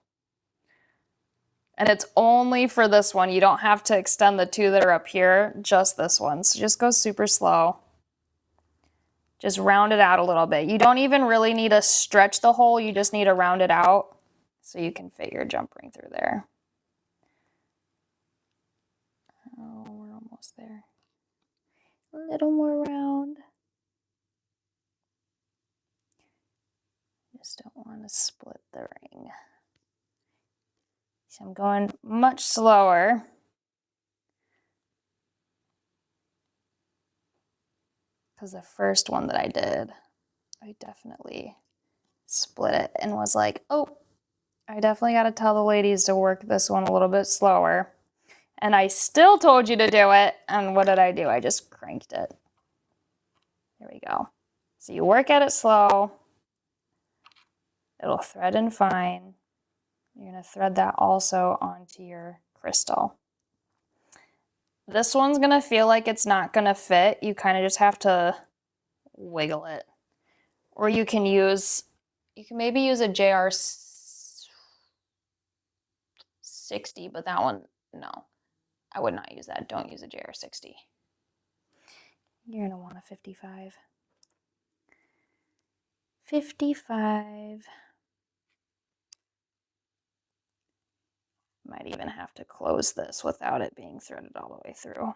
Speaker 1: And it's only for this one. You don't have to extend the 2 that are up here, just this one. So just go super slow. Just round it out a little bit. You don't even really need to stretch the hole. You just need to round it out so you can fit your jump ring through there. Oh, we're almost there. A little more round. Just don't want to split the ring. So I'm going much slower. Because the first one that I did, I definitely split it and was like, oh, I definitely got to tell the ladies to work this one a little bit slower. And I still told you to do it. And what did I do? I just cranked it. There we go. So you work at it slow. It'll thread in fine. You're going to thread that also onto your crystal. This one's going to feel like it's not going to fit. You kind of just have to wiggle it. Or you can maybe use a JR 60, but that one, no. I would not use that. Don't use a JR 60. You're going to want a 55. 55. Might even have to close this without it being threaded all the way through.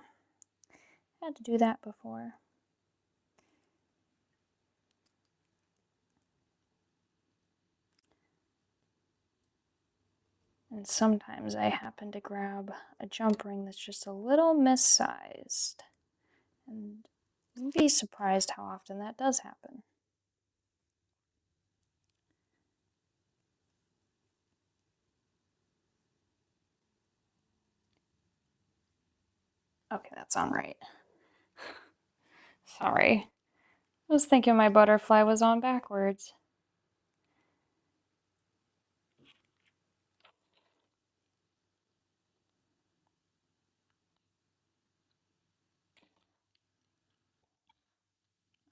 Speaker 1: Had to do that before. And sometimes I happen to grab a jump ring that's just a little missized. And you'd be surprised how often that does happen. Okay, that's on right. Sorry. I was thinking my butterfly was on backwards.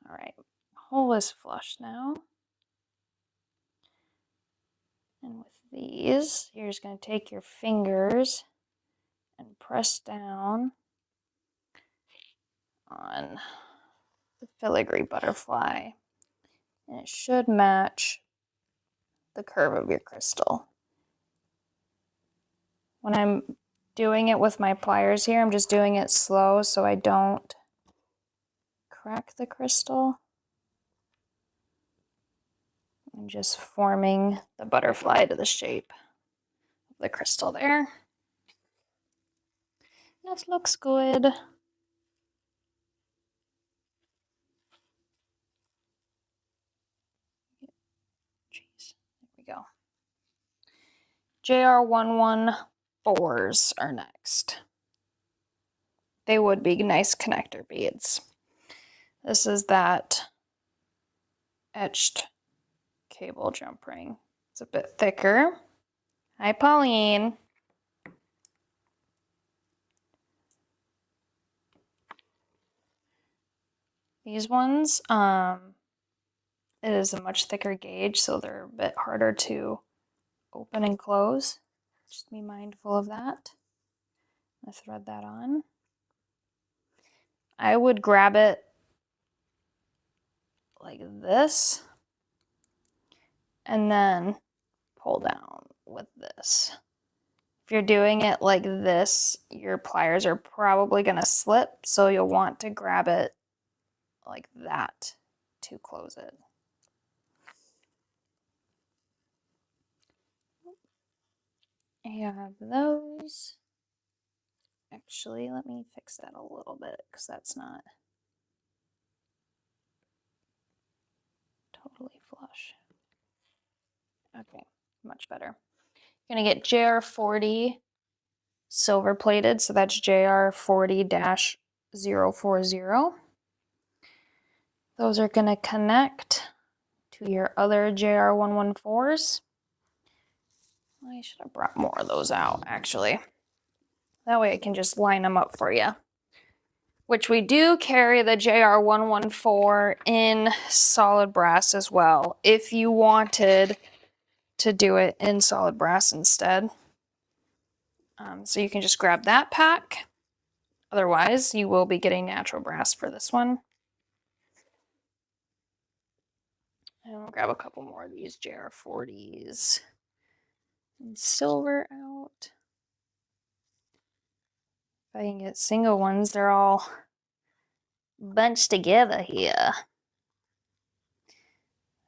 Speaker 1: All right, hole is flush now. And with these, you're just going to take your fingers and press down on the filigree butterfly. And it should match the curve of your crystal. When I'm doing it with my pliers here, I'm just doing it slow so I don't crack the crystal. I'm just forming the butterfly to the shape of the crystal there. That looks good. Jeez, there we go. JR114s are next. They would be nice connector beads. This is that etched cable jump ring. It's a bit thicker. Hi, Pauline. These ones, it is a much thicker gauge, so they're a bit harder to open and close. Just be mindful of that. I thread that on. I would grab it like this and then pull down with this. If you're doing it like this, your pliers are probably going to slip, so you'll want to grab it like that to close it. I have those. Actually, let me fix that a little bit because that's not totally flush. Okay, much better. You're going to get JR40 silver plated, so that's JR40-040. Those are going to connect to your other JR114s. I should have brought more of those out, actually. That way I can just line them up for you. Which we do carry the JR114 in solid brass as well, if you wanted to do it in solid brass instead. So you can just grab that pack. Otherwise, you will be getting natural brass for this one. And we'll grab a couple more of these JR40s. And silver out. If I can get single ones, they're all bunched together here.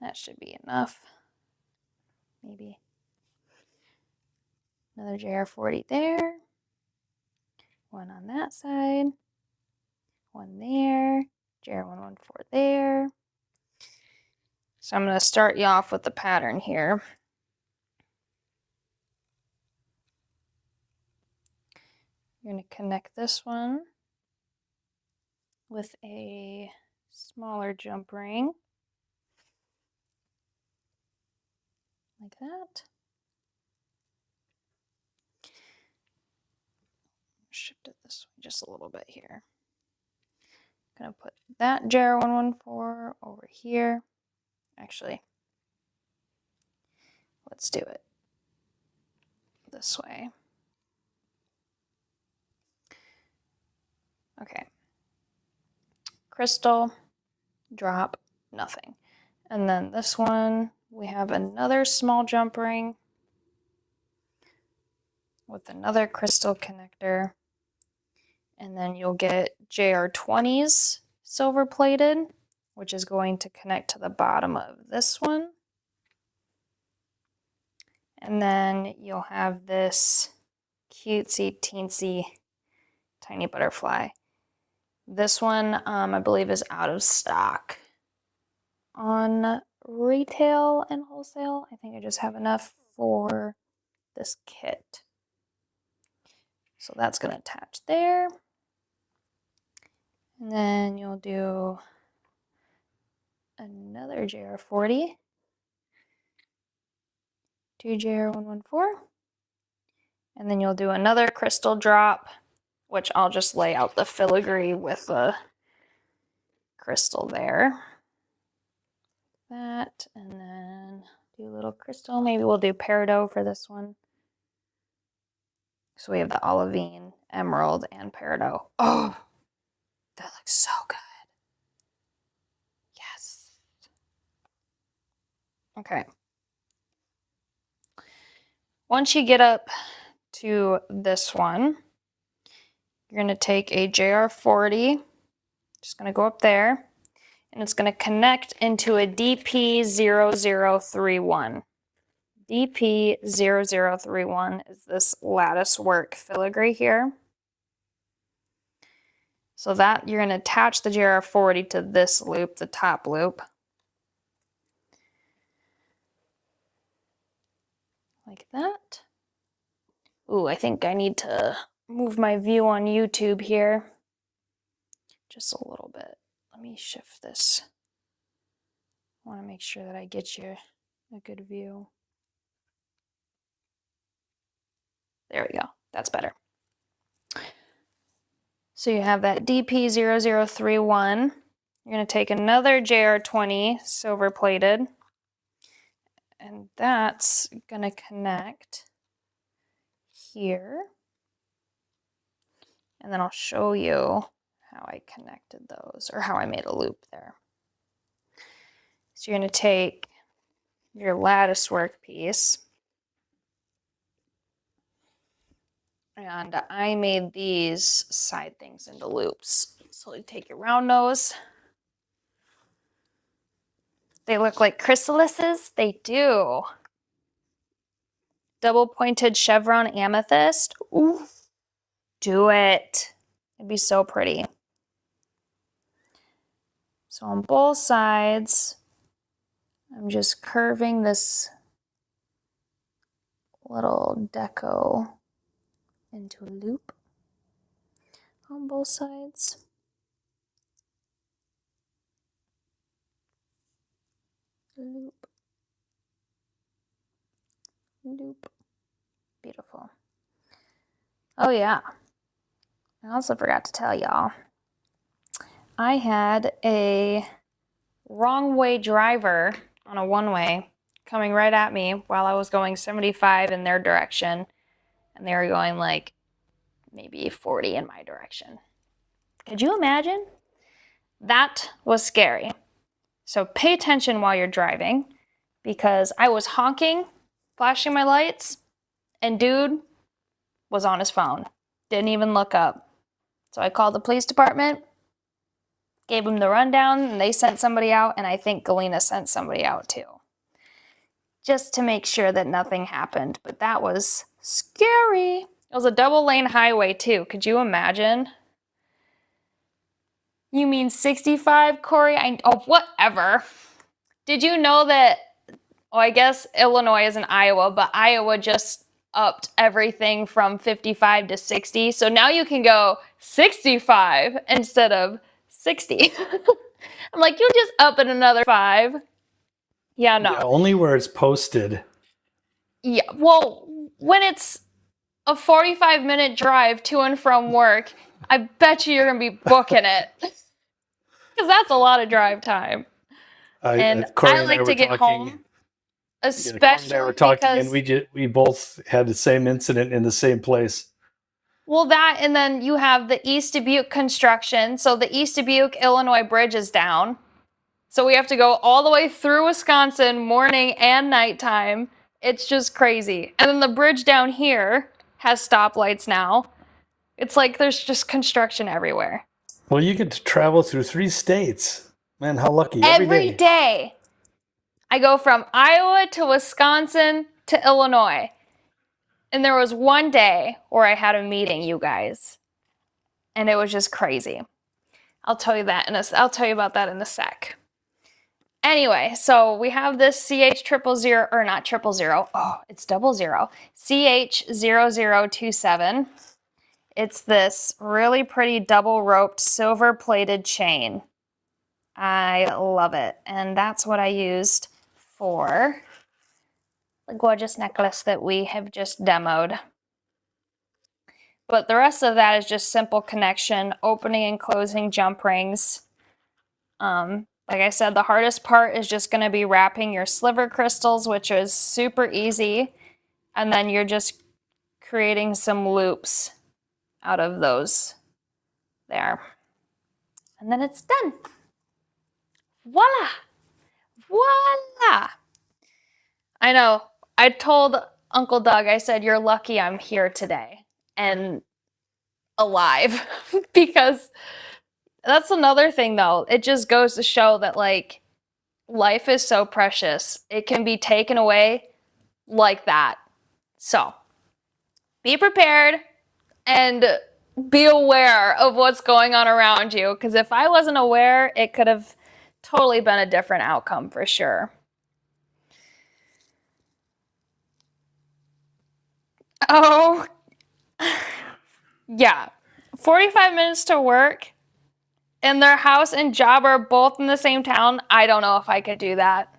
Speaker 1: That should be enough. Maybe another JR40 there. One on that side. One there. JR114 there. So I'm going to start you off with the pattern here. You're going to connect this one with a smaller jump ring. Like that. Shift it this way just a little bit here. I'm going to put that JR114 over here. Actually, let's do it this way. Okay. Crystal, drop, nothing. And then this one, we have another small jump ring with another crystal connector. And then you'll get JR20s silver plated, which is going to connect to the bottom of this one. And then you'll have this cutesy teensy tiny butterfly. This one, I believe, is out of stock on retail and wholesale. I think I just have enough for this kit. So that's going to attach there. And then you'll do another JR40, 2 JR114, and then you'll do another crystal drop, which I'll just lay out the filigree with the crystal there. That, and then do a little crystal. Maybe we'll do peridot for this one. So we have the olivine, emerald, and peridot. Oh, that looks so good. Yes. Okay. Once you get up to this one, you're going to take a JR40, just going to go up there, and it's going to connect into a DP0031. DP0031 is this lattice work filigree here. So that you're going to attach the JR40 to this loop, the top loop. Like that. Ooh, I think I need to move my view on YouTube here just a little bit. Let me shift this. I want to make sure that I get you a good view. There we go. That's better. So you have that DP0031. You're going to take another JR20 silver plated, and that's going to connect here. And then I'll show you how I connected those, or how I made a loop there. So you're going to take your lattice work piece, and I made these side things into loops. So you take your round nose. They look like chrysalises. They do. Double pointed chevron amethyst. Ooh, do it. It'd be so pretty. So on both sides, I'm just curving this little deco into a loop on both sides. Loop. Loop. Beautiful. Oh yeah. I also forgot to tell y'all. I had a wrong way driver on a one-way coming right at me while I was going 75 in their direction, and they were going like maybe 40 in my direction. Could you imagine? That was scary. So pay attention while you're driving, because I was honking, flashing my lights, and dude was on his phone. Didn't even look up. So I called the police department, gave them the rundown, and they sent somebody out, and I think Galena sent somebody out too, just to make sure that nothing happened. But that was scary. It was a double-lane highway too. Could you imagine? You mean 65, Corey? Oh, whatever. Did you know that, well, I guess Illinois is in Iowa, but Iowa just upped everything from 55 to 60. So now you can go 65 instead of 60. I'm like, you just up it another 5. Yeah, no.
Speaker 2: Yeah, only where it's posted.
Speaker 1: Yeah, well, when it's a 45-minute drive to and from work, I bet you're going to be booking it. Because that's a lot of drive time. And I like to get home, especially because
Speaker 2: we both had the same incident in the same place.
Speaker 1: Well, that, and then you have the East Dubuque construction. So the East Dubuque, Illinois bridge is down. So we have to go all the way through Wisconsin, morning and nighttime. It's just crazy. And then the bridge down here has stoplights now. It's like there's just construction everywhere.
Speaker 2: Well, you get to travel through 3 states. Man, how lucky.
Speaker 1: Every day. I go from Iowa to Wisconsin to Illinois. And there was one day where I had a meeting, you guys. And it was just crazy. I'll tell you about that in a sec. Anyway, so we have this CH000, or not 000. Oh, it's 00. CH0027. It's this really pretty double roped silver plated chain. I love it. And that's what I used for the gorgeous necklace that we have just demoed. But the rest of that is just simple connection, opening and closing jump rings. Like I said, the hardest part is just going to be wrapping your sliver crystals, which is super easy. And then you're just creating some loops out of those there. And then it's done. Voila! Voila! I know. I told Uncle Doug, I said, you're lucky I'm here today and alive. Because that's another thing, though. It just goes to show that, like, life is so precious. It can be taken away like that. So, be prepared and be aware of what's going on around you. Because if I wasn't aware, it could have totally been a different outcome for sure. Oh, yeah. 45 minutes to work, and their house and job are both in the same town. I don't know if I could do that.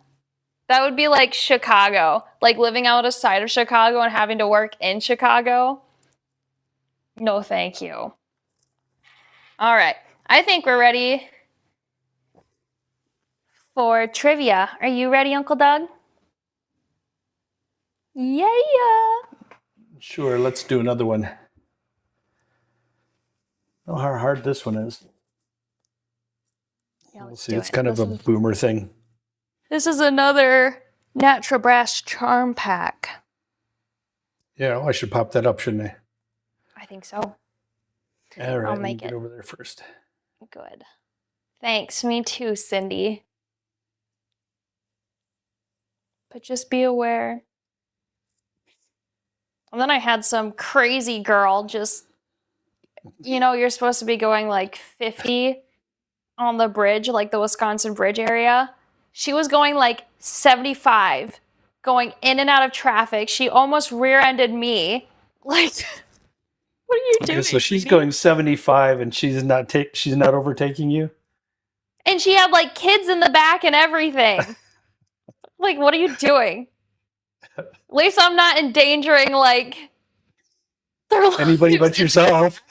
Speaker 1: That would be like Chicago, like living outside of Chicago and having to work in Chicago. No, thank you. All right. I think we're ready for trivia. Are you ready, Uncle Doug? Yeah.
Speaker 2: Sure, let's do another one. Oh, how hard this one is.
Speaker 1: Yeah,
Speaker 2: We'll
Speaker 1: let's
Speaker 2: see.
Speaker 1: do
Speaker 2: It's
Speaker 1: it.
Speaker 2: kind of a boomer thing.
Speaker 1: This is another natural brass charm pack.
Speaker 2: Yeah, I should pop that up, shouldn't I?
Speaker 1: I think so.
Speaker 2: All right,
Speaker 1: I'll
Speaker 2: let me
Speaker 1: make
Speaker 2: get
Speaker 1: it.
Speaker 2: over there first.
Speaker 1: Good. Thanks. Me too, Cindy. But just be aware. And then I had some crazy girl just, you're supposed to be going like 50 on the bridge, like the Wisconsin bridge area. She was going like 75, going in and out of traffic. She almost rear-ended me. Like, what are you doing?
Speaker 2: Okay, so she's going 75 and she's not overtaking you?
Speaker 1: And she had like kids in the back and everything. Like, what are you doing? At least I'm not endangering like their lives.
Speaker 2: Anybody but yourself.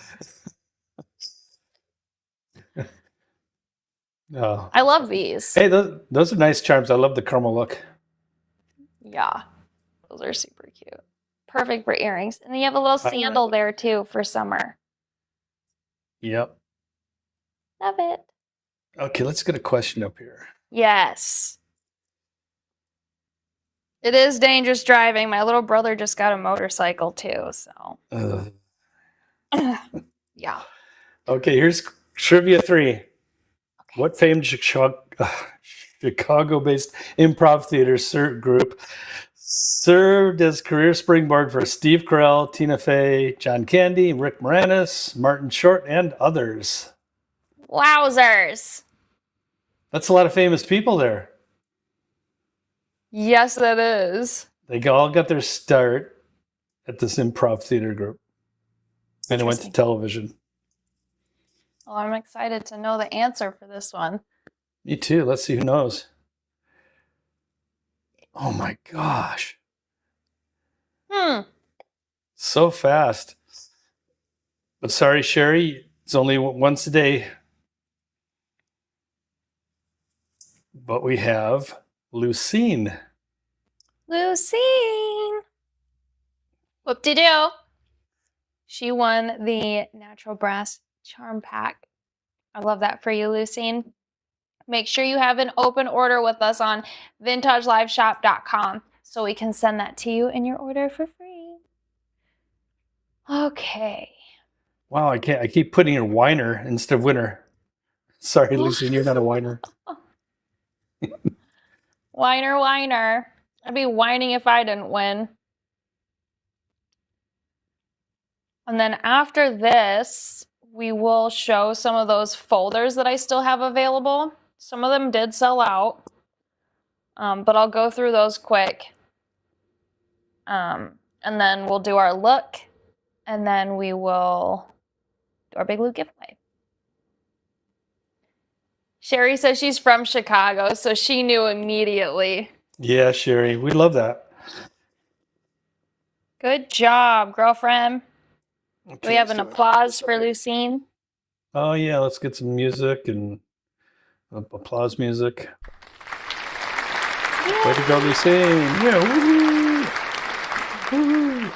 Speaker 2: Oh.
Speaker 1: I love these.
Speaker 2: Hey, those are nice charms. I love the caramel look.
Speaker 1: Yeah, those are super cute. Perfect for earrings. And then you have a little sandal there too for summer.
Speaker 2: Yep.
Speaker 1: Love it.
Speaker 2: Okay, let's get a question up here.
Speaker 1: Yes. It is dangerous driving. My little brother just got a motorcycle too, so. Yeah.
Speaker 2: Okay, here's trivia 3. Okay. What famed Chicago-based improv theater group served as career springboard for Steve Carell, Tina Fey, John Candy, Rick Moranis, Martin Short, and others?
Speaker 1: Wowzers.
Speaker 2: That's a lot of famous people there.
Speaker 1: Yes, that is.
Speaker 2: They all got their start at this improv theater group. And it went to television.
Speaker 1: Well, I'm excited to know the answer for this one.
Speaker 2: Me too. Let's see who knows. Oh my gosh. So fast. But sorry, Sherry, it's only once a day. But we have Lucine.
Speaker 1: Lucine. Whoop-de-doo. She won the natural brass charm pack. I love that for you, Lucine. Make sure you have an open order with us on vintageliveshop.com so we can send that to you in your order for free. Okay.
Speaker 2: Wow, I keep putting in whiner instead of winner. Sorry, Lucine, you're not a whiner.
Speaker 1: Whiner. I'd be whining if I didn't win. And then after this, we will show some of those folders that I still have available. Some of them did sell out, but I'll go through those quick. And then we'll do our look, and then we will do our Big Loot giveaway. Sherry says she's from Chicago, so she knew immediately.
Speaker 2: Yeah, Sherry, we love that.
Speaker 1: Good job, girlfriend.
Speaker 2: Okay,
Speaker 1: Do we have
Speaker 2: let's
Speaker 1: an
Speaker 2: do it.
Speaker 1: applause for Lucine?
Speaker 2: Oh yeah, let's get some music and applause music. Way to go, Lucine! Yeah, woo-hoo! Woo-hoo!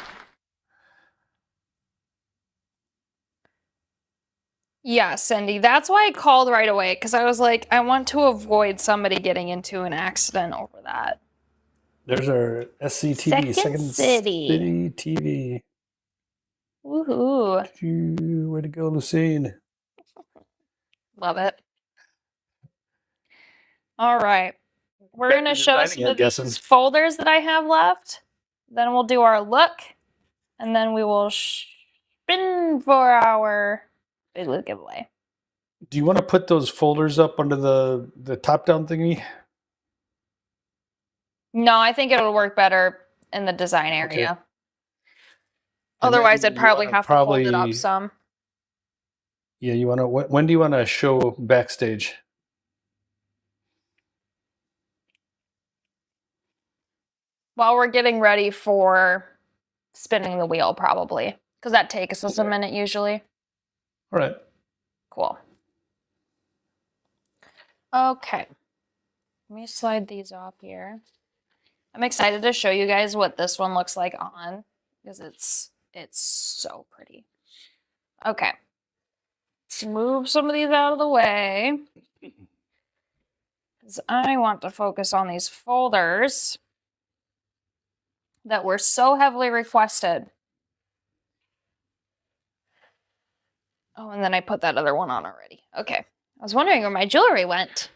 Speaker 1: Yeah, Cindy, that's why I called right away, because I was like, I want to avoid somebody getting into an accident over that.
Speaker 2: There's our SCTV, Second City TV.
Speaker 1: Woohoo.
Speaker 2: Way to go, Lucine.
Speaker 1: Love it. All right. We're
Speaker 2: Back
Speaker 1: going to
Speaker 2: to
Speaker 1: show
Speaker 2: designing,
Speaker 1: some
Speaker 2: I'm
Speaker 1: of
Speaker 2: guessing.
Speaker 1: these folders that I have left. Then we'll do our look. And then we will spin for our Big Loot giveaway.
Speaker 2: Do you want to put those folders up under the top-down thingy?
Speaker 1: No, I think it would work better in the design area.
Speaker 2: Okay.
Speaker 1: Otherwise,
Speaker 2: then
Speaker 1: I'd
Speaker 2: you
Speaker 1: probably
Speaker 2: wanna
Speaker 1: have to hold it up some.
Speaker 2: Yeah, you want to. When do you want to show backstage?
Speaker 1: While we're getting ready for spinning the wheel, probably. Because that takes us a minute usually.
Speaker 2: All right.
Speaker 1: Cool. Okay. Let me slide these off here. I'm excited to show you guys what this one looks like on, because it's so pretty. Okay. Let's move some of these out of the way, because I want to focus on these folders that were so heavily requested. Oh, and then I put that other one on already. Okay. I was wondering where my jewelry went.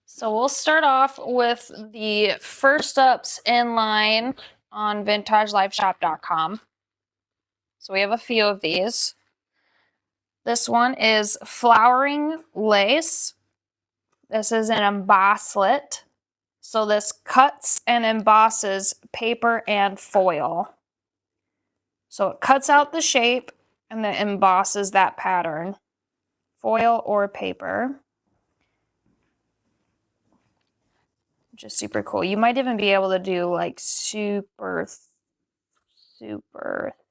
Speaker 1: So we'll start off with the first ups in line on vintagelifeshop.com. So we have a few of these. This one is flowering lace. This is an embosslet. So this cuts and embosses paper and foil. So it cuts out the shape and then embosses that pattern. Foil or paper. Which is super cool. You might even be able to do like super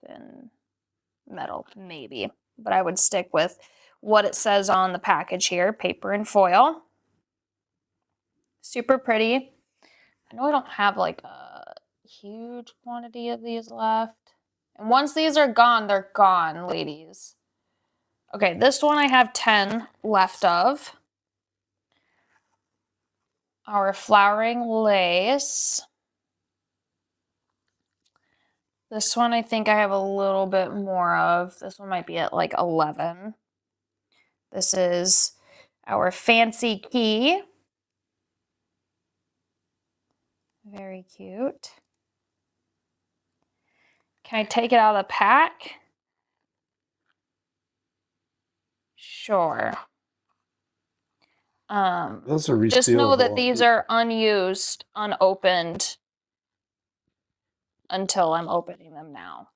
Speaker 1: thin metal, maybe. But I would stick with what it says on the package here, paper and foil. Super pretty. I know I don't have like a huge quantity of these left. And once these are gone, they're gone, ladies. Okay, this one I have 10 left of. Our flowering lace. This one I think I have a little bit more of. This one might be at like 11. This is our fancy key. Very cute. Can I take it out of the pack? Sure.
Speaker 2: Those are resealable.
Speaker 1: Just know that these are unused, unopened until I'm opening them now.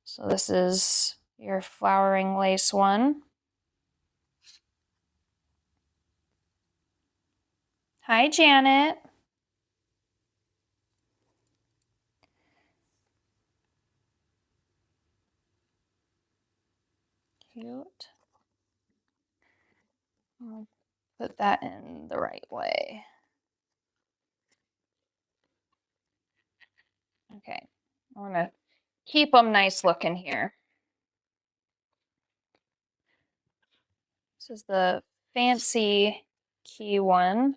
Speaker 1: So this is your flowering lace one. Hi, Janet. Cute. I'll put that in the right way. Okay. I want to keep them nice looking here. This is the fancy key one.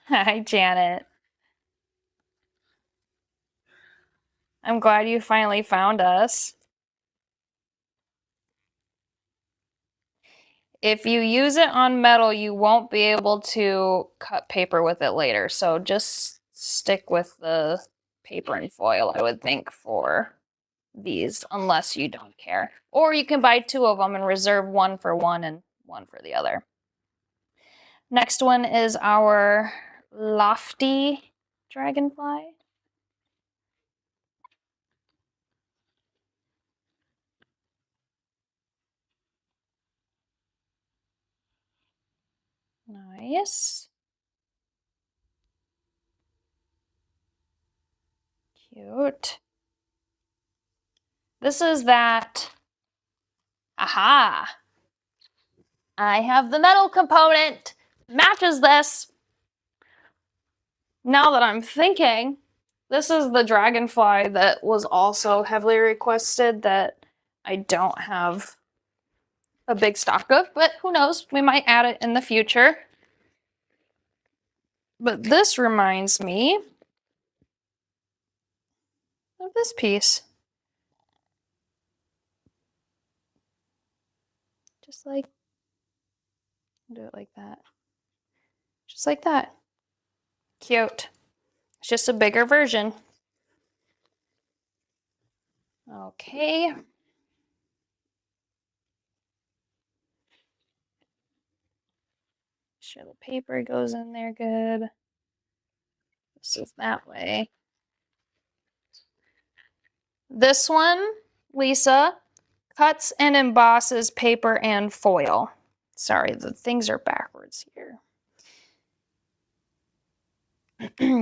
Speaker 1: Hi, Janet. I'm glad you finally found us. If you use it on metal, you won't be able to cut paper with it later. So just stick with the paper and foil, I would think, for these, unless you don't care. Or you can buy 2 of them and reserve one for one and one for the other. Next one is our lofty dragonfly. Nice. Cute. This is that. Aha! I have the metal component. Matches this. Now that I'm thinking, this is the dragonfly that was also heavily requested that I don't have a big stock of, but who knows? We might add it in the future. But this reminds me of this piece. Just like, do it like that. Just like that. Cute. It's just a bigger version. Okay. Sure the paper goes in there good. This is that way. This one, Lisa, cuts and embosses paper and foil. Sorry, the things are backwards here.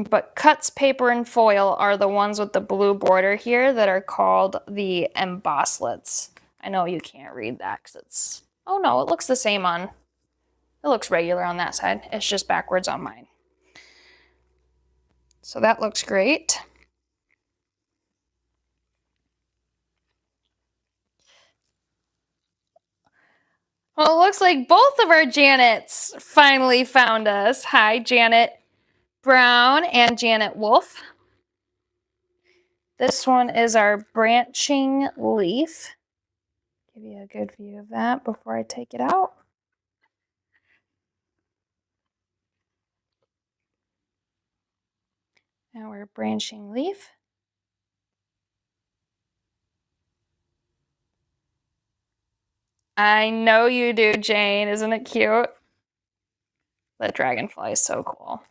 Speaker 1: But cuts, paper, and foil are the ones with the blue border here that are called the embosslets. I know you can't read that because it's... Oh no, it looks the same on... It looks regular on that side. It's just backwards on mine. So that looks great. Well, it looks like both of our Janets finally found us. Hi, Janet Brown and Janet Wolf. This one is our branching leaf. Give you a good view of that before I take it out. Our branching leaf. I know you do, Jane. Isn't it cute? The dragonfly is so cool.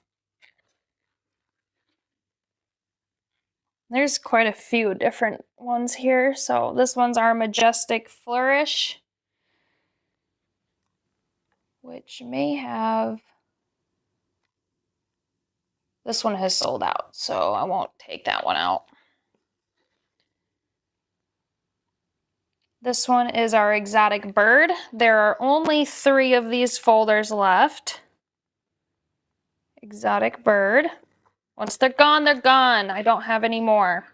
Speaker 1: There's quite a few different ones here. So this one's our majestic flourish, which may have... This one has sold out, so I won't take that one out. This one is our exotic bird. There are only 3 of these folders left. Exotic bird. Once they're gone, they're gone. I don't have any more.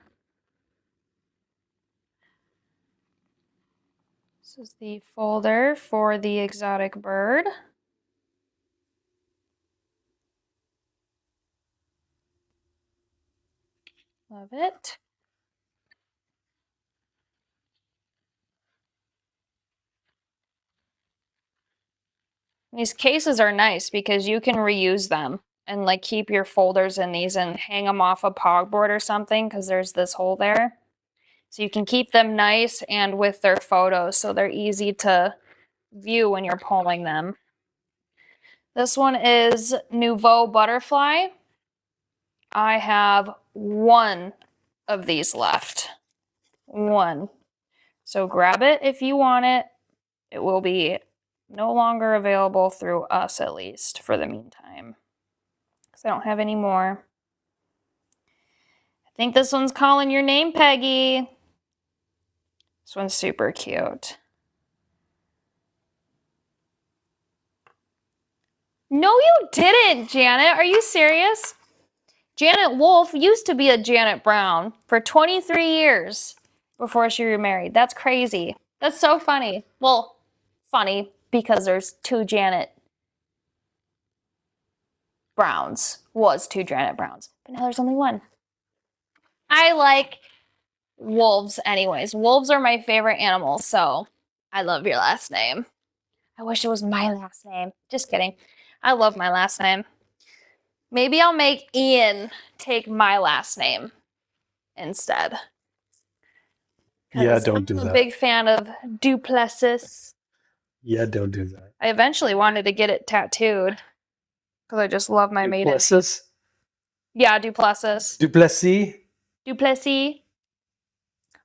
Speaker 1: This is the folder for the exotic bird. Love it. These cases are nice because you can reuse them and like keep your folders in these and hang them off a pogboard or something because there's this hole there. So you can keep them nice and with their photos so they're easy to view when you're pulling them. This one is Nouveau Butterfly. I have 1 of these left. 1. So grab it if you want it. It will be no longer available through us, at least, for the meantime. Because I don't have any more. I think this one's calling your name, Peggy. This one's super cute. No, you didn't, Janet. Are you serious? Janet Wolf used to be a Janet Brown for 23 years before she remarried. That's crazy. That's so funny. Well, funny because there's 2 Janet Browns. Was 2 Janet Browns. But now there's only 1. I like wolves anyways. Wolves are my favorite animals, so I love your last name. I wish it was my last name. Just kidding. I love my last name. Maybe I'll make Ian take my last name. instead.
Speaker 2: Yeah,
Speaker 1: 'Cause
Speaker 2: don't do
Speaker 1: I'm a
Speaker 2: that.
Speaker 1: big fan of Duplessis.
Speaker 2: Yeah, don't do that.
Speaker 1: I eventually wanted to get it tattooed because I just love my maiden name.
Speaker 2: Duplessis?
Speaker 1: Yeah, Duplessis.
Speaker 2: Duplessis?
Speaker 1: Duplessis.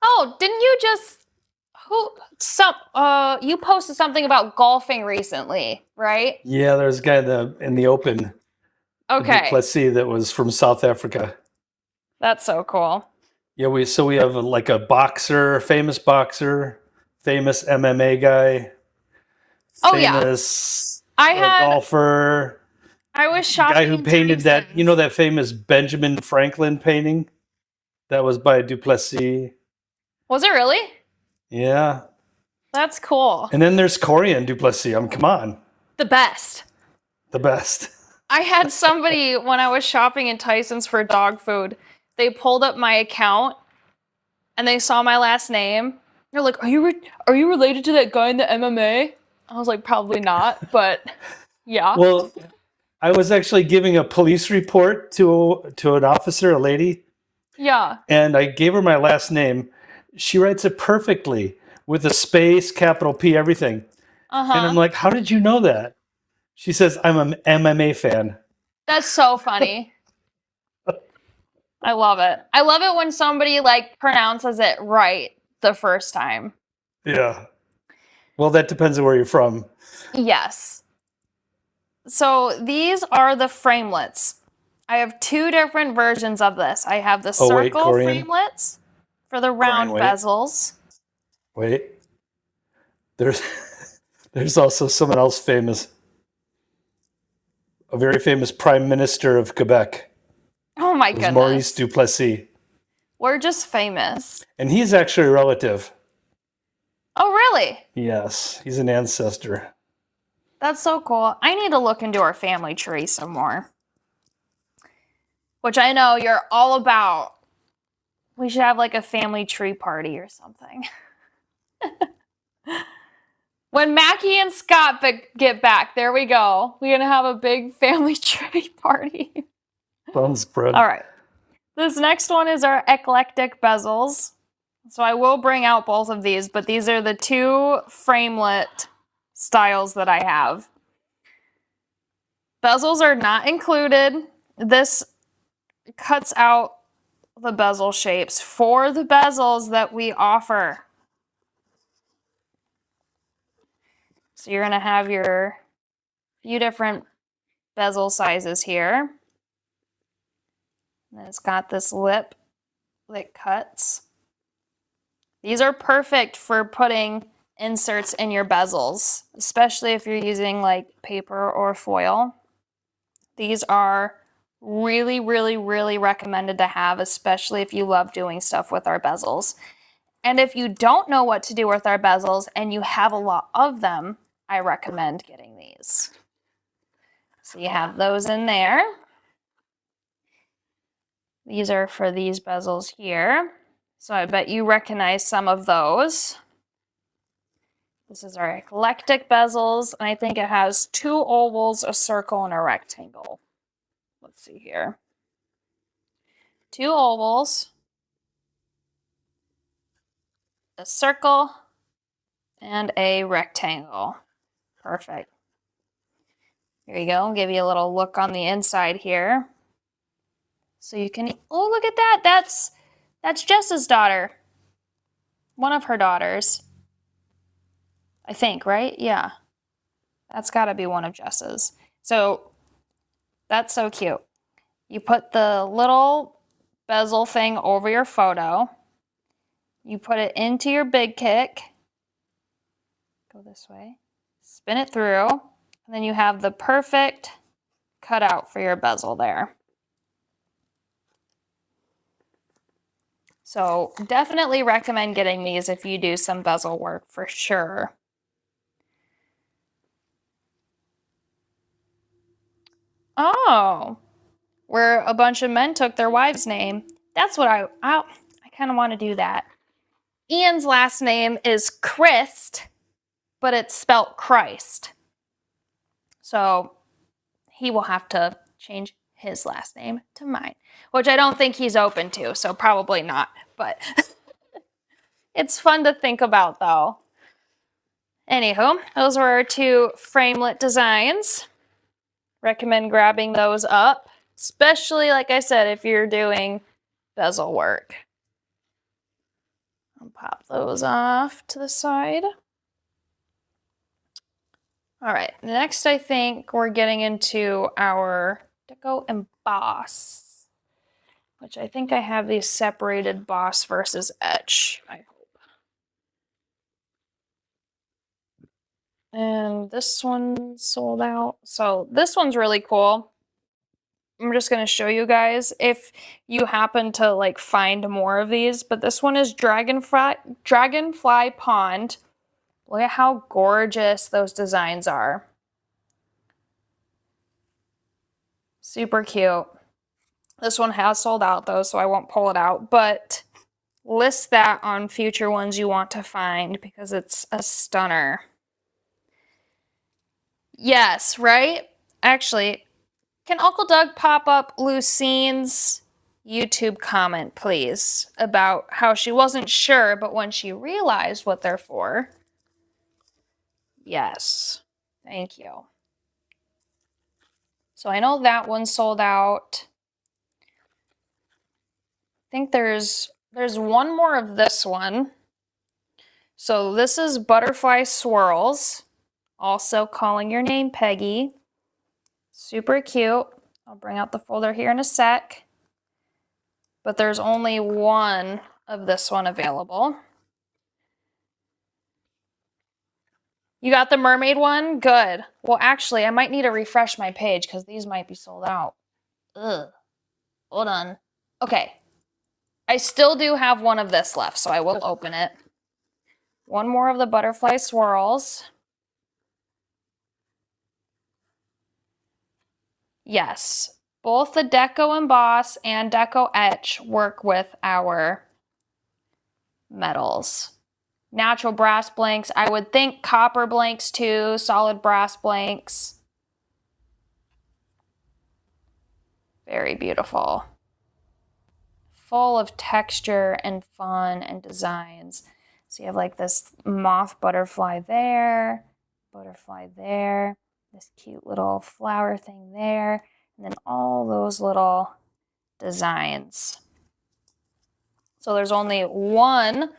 Speaker 1: Oh, didn't you just you posted something about golfing recently, right?
Speaker 2: Yeah, there's a guy in the Open,
Speaker 1: Okay.
Speaker 2: Duplessis, that was from South Africa.
Speaker 1: That's so cool.
Speaker 2: Yeah, we have like a boxer, famous MMA guy,
Speaker 1: Oh, yeah.
Speaker 2: famous
Speaker 1: I
Speaker 2: golfer,
Speaker 1: was shopping
Speaker 2: guy who
Speaker 1: in
Speaker 2: painted that,
Speaker 1: Tyson's.
Speaker 2: that famous Benjamin Franklin painting? That was by Duplessis.
Speaker 1: Was it really?
Speaker 2: Yeah.
Speaker 1: That's cool.
Speaker 2: And then there's Corian Duplessis. Come on.
Speaker 1: The best.
Speaker 2: The best.
Speaker 1: I had somebody, when I was shopping in Tyson's for dog food, they pulled up my account and they saw my last name. They're like, are you related to that guy in the MMA? I was like, probably not, but yeah.
Speaker 2: Well, I was actually giving a police report to an officer, a lady,
Speaker 1: Yeah.
Speaker 2: and I gave her my last name. She writes it perfectly with a space, capital P, everything.
Speaker 1: Uh-huh.
Speaker 2: And I'm like, how did you know that? She says, I'm an MMA fan.
Speaker 1: That's so funny. I love it. I love it when somebody like pronounces it right the first time.
Speaker 2: Yeah. Well, that depends on where you're from.
Speaker 1: Yes. So these are the framelets. I have two different versions of this. I have the circle
Speaker 2: Corian.
Speaker 1: framelets for the round
Speaker 2: Corian, wait.
Speaker 1: bezels.
Speaker 2: Wait. There's also someone else famous. A very famous Prime Minister of Quebec.
Speaker 1: Oh my goodness.
Speaker 2: Maurice Duplessis.
Speaker 1: We're just famous.
Speaker 2: And he's actually a relative.
Speaker 1: Oh, really?
Speaker 2: Yes, he's an ancestor.
Speaker 1: That's so cool. I need to look into our family tree some more. Which I know you're all about. We should have like a family tree party or something. When Mackie and Scott get back, there we go. We're going to have a big family tree party.
Speaker 2: Sounds good.
Speaker 1: All right. This next one is our eclectic bezels. So I will bring out both of these, but these are the two framelit styles that I have. Bezels are not included. This cuts out the bezel shapes for the bezels that we offer. So you're going to have your few different bezel sizes here. And it's got this lip that cuts. These are perfect for putting inserts in your bezels, especially if you're using like paper or foil. These are really, really, really recommended to have, especially if you love doing stuff with our bezels. And if you don't know what to do with our bezels and you have a lot of them, I recommend getting these. So you have those in there. These are for these bezels here. So I bet you recognize some of those. This is our eclectic bezels, and I think it has two ovals, a circle, and a rectangle. Let's see here. Two ovals, a circle, and a rectangle. Perfect. Here you go. I'll give you a little look on the inside here. So you can, oh, look at that. That's Jess's daughter. One of her daughters. I think, right? Yeah. That's got to be one of Jess's. So that's so cute. You put the little bezel thing over your photo. You put it into your big kick. Go this way. Spin it through. And then you have the perfect cutout for your bezel there. So definitely recommend getting these if you do some bezel work for sure. Oh, where a bunch of men took their wife's name. That's what I kind of want to do that. Ian's last name is Christ, but it's spelt Christ. So he will have to change his last name to mine, which I don't think he's open to, so probably not, but it's fun to think about though. Anywho, those were our 2 framelit designs. Recommend grabbing those up, especially, like I said, if you're doing bezel work. I'll pop those off to the side. All right, next I think we're getting into our deco emboss, which I think I have these separated boss versus etch, I hope. And this one sold out. So this one's really cool. I'm just going to show you guys if you happen to like find more of these, but this one is Dragonfly Pond. Look at how gorgeous those designs are. Super cute. This one has sold out though, so I won't pull it out, but list that on future ones you want to find because it's a stunner. Yes, right? Actually, can Uncle Doug pop up Lucine's YouTube comment, please, about how she wasn't sure, but when she realized what they're for. Yes, thank you. So I know that one sold out. I think there's one more of this one. So this is Butterfly Swirls, also calling your name Peggy. Super cute. I'll bring out the folder here in a sec. But there's only one of this one available. You got the mermaid one? Good. Well, actually, I might need to refresh my page because these might be sold out. Ugh. Hold on. Okay. I still do have one of this left, so I will open it. One more of the Butterfly Swirls. Yes. Both the Deco Emboss and Deco Etch work with our metals. Natural brass blanks. I would think copper blanks too, solid brass blanks. Very beautiful. Full of texture and fun and designs. So you have like this moth butterfly there, this cute little flower thing there, and then all those little designs. So there's only one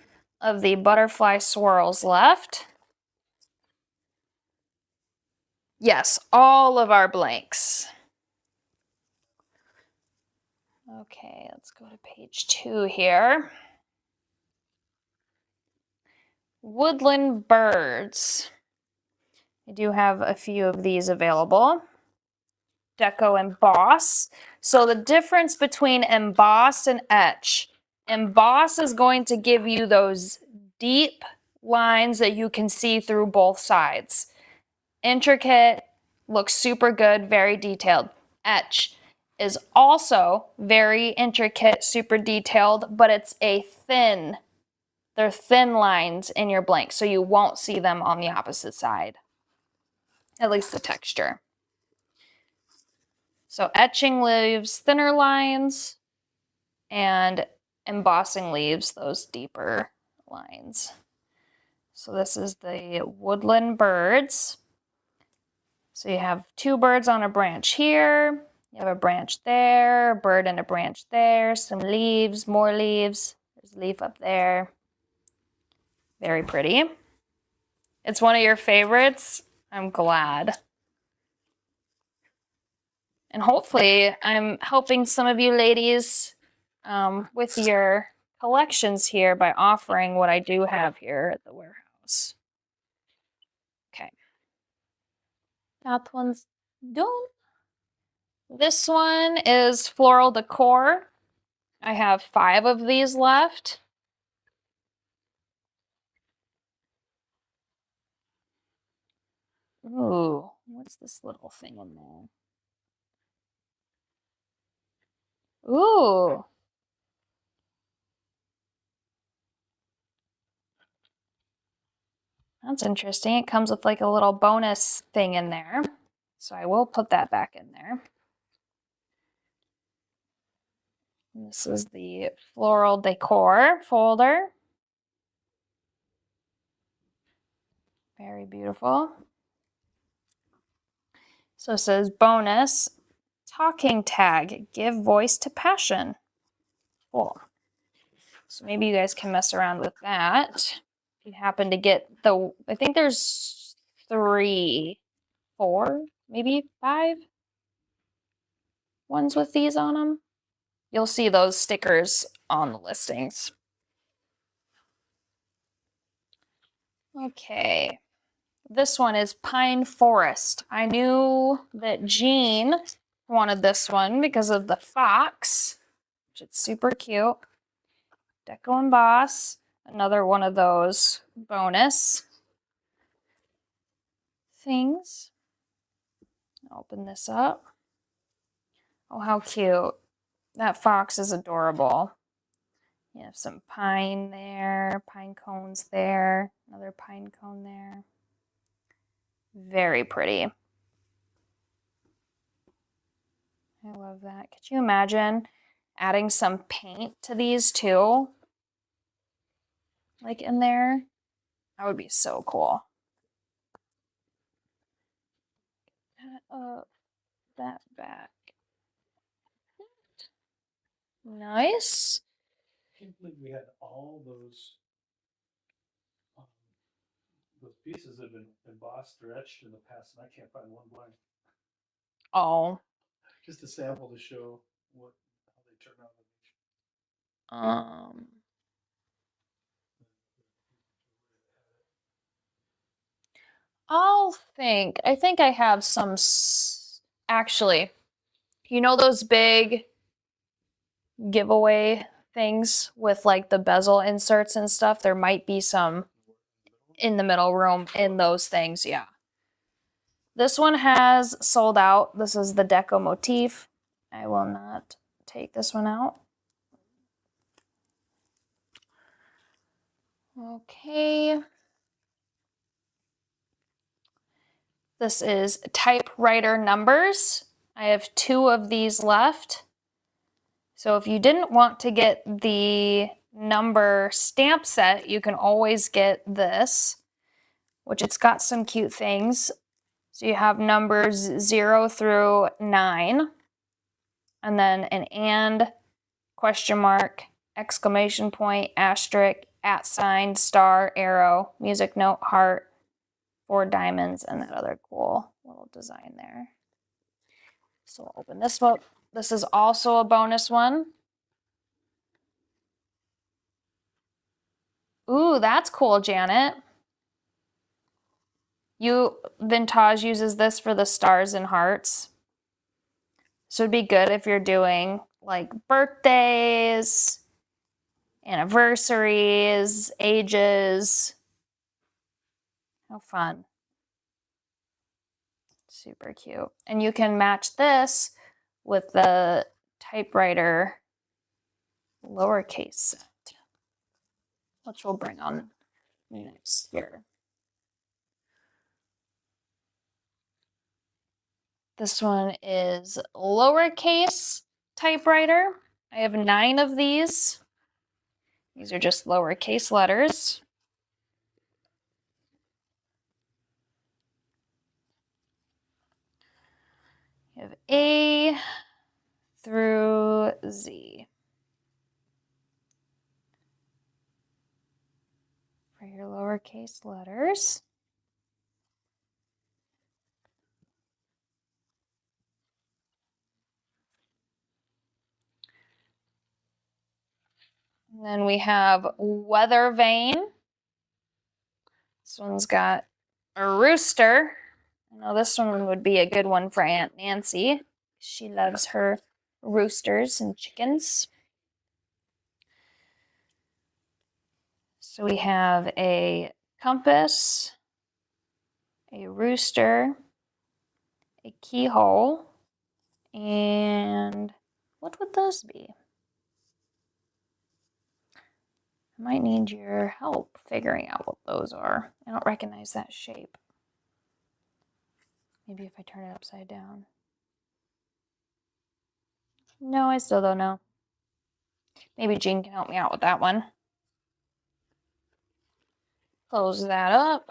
Speaker 1: of the butterfly swirls left. Yes, all of our blanks. Okay, let's go to page 2 here. Woodland birds. I do have a few of these available. Deco Emboss. So the difference between emboss and etch. Emboss is going to give you those deep lines that you can see through both sides. Intricate, looks super good, very detailed. Etch is also very intricate, super detailed, but it's they're thin lines in your blank, so you won't see them on the opposite side. At least the texture. So etching leaves thinner lines, and embossing leaves those deeper lines. So this is the woodland birds. So you have 2 birds on a branch here, you have a branch there, a bird and a branch there, some leaves, more leaves, there's a leaf up there. Very pretty. It's one of your favorites. I'm glad. And hopefully I'm helping some of you ladies with your collections here by offering what I do have here at the warehouse. Okay. That one's done. This one is floral decor. I have 5 of these left. Ooh, what's this little thing in there? Ooh. That's interesting. It comes with like a little bonus thing in there. So I will put that back in there. And this is the floral decor folder. Very beautiful. So it says bonus, talking tag, give voice to passion. Cool. So maybe you guys can mess around with that. If you happen to get I think there's 3, 4, maybe 5 ones with these on them. You'll see those stickers on the listings. Okay. This one is Pine Forest. I knew that Jean wanted this one because of the fox, which is super cute. Deco Emboss, another one of those bonus things. Open this up. Oh, how cute. That fox is adorable. You have some pine there, pine cones there, another pine cone there. Very pretty. I love that. Could you imagine adding some paint to these too? Like in there? That would be so cool. That back. Nice.
Speaker 2: I can't believe we had all those pieces that have been embossed or etched in the past, and I can't find one blank.
Speaker 1: Oh.
Speaker 2: Just a sample to show how they turn out.
Speaker 1: I think I have some, actually, you know those big giveaway things with like the bezel inserts and stuff? There might be some in the middle room in those things, yeah. This one has sold out. This is the deco motif. I will not take this one out. Okay. This is typewriter numbers. I have 2 of these left. So if you didn't want to get the number stamp set, you can always get this, which it's got some cute things. So you have numbers 0 through 9, and then an and, question mark, exclamation point, asterisk, at sign, star, arrow, music note, heart, 4 diamonds, and that other cool little design there. So we'll open this one. This is also a bonus one. Ooh, that's cool, Janet. Vintage uses this for the stars and hearts. So it'd be good if you're doing like birthdays, anniversaries, ages. How fun. Super cute. And you can match this with the typewriter lowercase set, which we'll bring on next year. This one is lowercase typewriter. I have 9 of these. These are just lowercase letters. You have A through Z for your lowercase letters. And then we have weather vane. This one's got a rooster. I know this one would be a good one for Aunt Nancy. She loves her roosters and chickens. So we have a compass, a rooster, a keyhole, and what would those be? I might need your help figuring out what those are. I don't recognize that shape. Maybe if I turn it upside down. No, I still don't know. Maybe Jean can help me out with that one. Close that up.